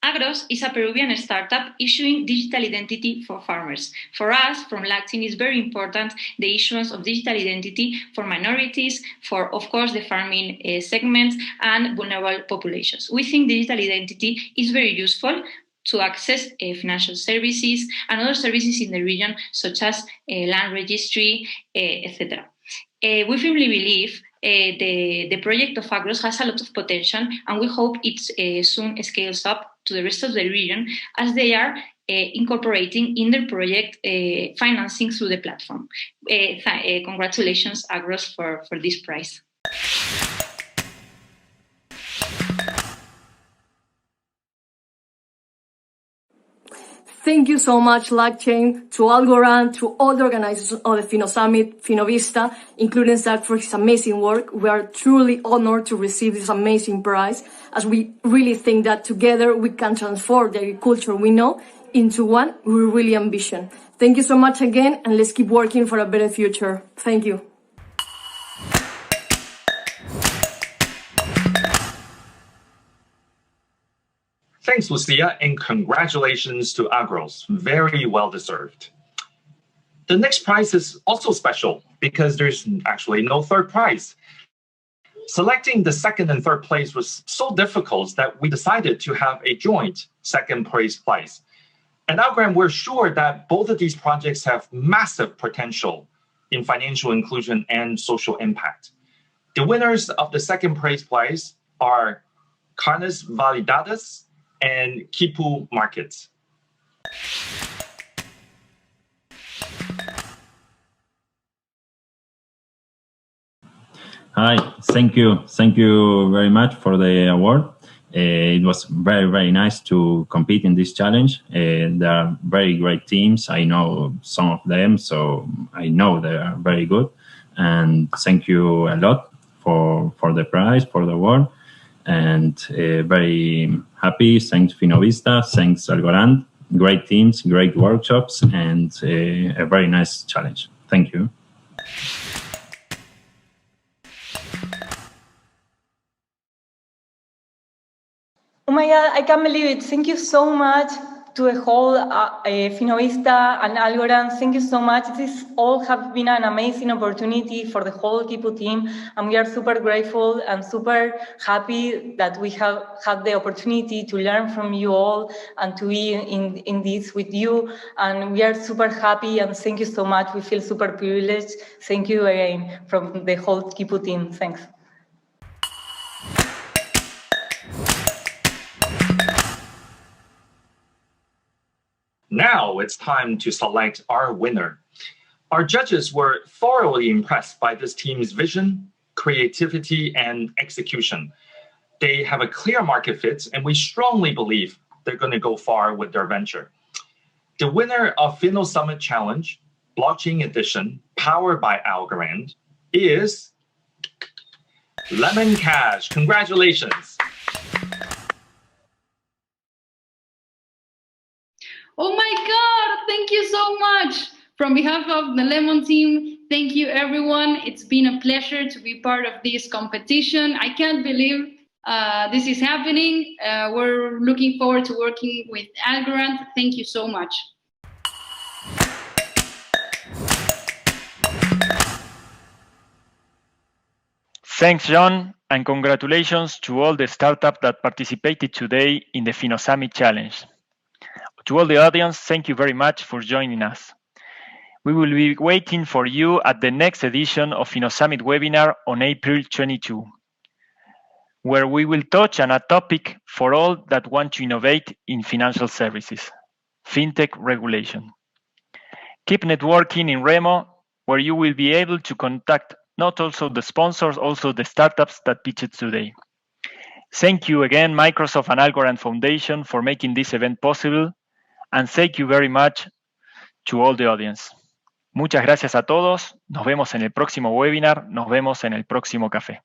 Agros is a Peruvian startup issuing digital identity for farmers. For us, from LatChain, it's very important the issuance of digital identity for minorities, for, of course, the farming segments and vulnerable populations. We think digital identity is very useful to access financial services and other services in the region, such as land registry, etc. We firmly believe the project of Agros has a lot of potential, and we hope it soon scales up to the rest of the region as they are incorporating in their project financing through the platform. Congratulations, Agros, for this prize. Thank you so much, LatChain, to Algorand, to all the organizers of the Finnosummit, Finovista, including Zach for his amazing work. We are truly honored to receive this amazing prize, as we really think that together we can transform the agriculture we know into one we really ambition. Thank you so much again, and let's keep working for a better future. Thank you. Thanks, Lucia, and congratulations to Agros. Very well deserved. The next prize is also special because there's actually no third prize. Selecting the second and third place was so difficult that we decided to have a joint second prize. At Algorand, we're sure that both of these projects have massive potential in financial inclusion and social impact. The winners of the second prize are Carnes Validadas and Kipu Markets. Hi, thank you very much for the award. It was very, very nice to compete in this challenge. There are very great teams. I know some of them, so I know they are very good. And thank you a lot for the prize, for the award. And very happy. Thanks Finnovista, thanks Algorand. Great teams, great workshops, and a very nice challenge. Thank you. Oh my God, I can't believe it. Thank you so much to the whole Finnovista and Algorand. Thank you so much. This all have been an amazing opportunity for the whole Kipu team, and we are super grateful and super happy that we have had the opportunity to learn from you all and to be in this with you. And we are super happy, and thank you so much. We feel super privileged. Thank you again from the whole Kipu team. Thanks. Now it's time to select our winner. Our judges were thoroughly impressed by this team's vision, creativity, and execution. They have a clear market fit, and we strongly believe they're going to go far with their venture. The winner of Finnosummit Challenge, Blockchain Edition, powered by Algorand, is Lemon Cash. Congratulations. Oh my God, thank you so much. From behalf of the Lemon team, thank you everyone. It's been a pleasure to be part of this competition. I can't believe this is happening. We're looking forward to working with Algorand. Thank you so much. Thanks, John, and congratulations to all the startups that participated today in the Finnosummit Challenge. To all the audience, thank you very much for joining us. We will be waiting for you at the next edition of Finnosummit webinar on April 22, where we will touch on a topic for all that want to innovate in financial services, fintech regulation. Keep networking in Remo, where you will be able to contact not also the sponsors, also the startups that pitched today. Thank you again, Microsoft and Algorand Foundation, for making this event possible. And thank you very much to all the audience. Muchas gracias a todos. Nos vemos en el próximo webinar. Nos vemos en el próximo café.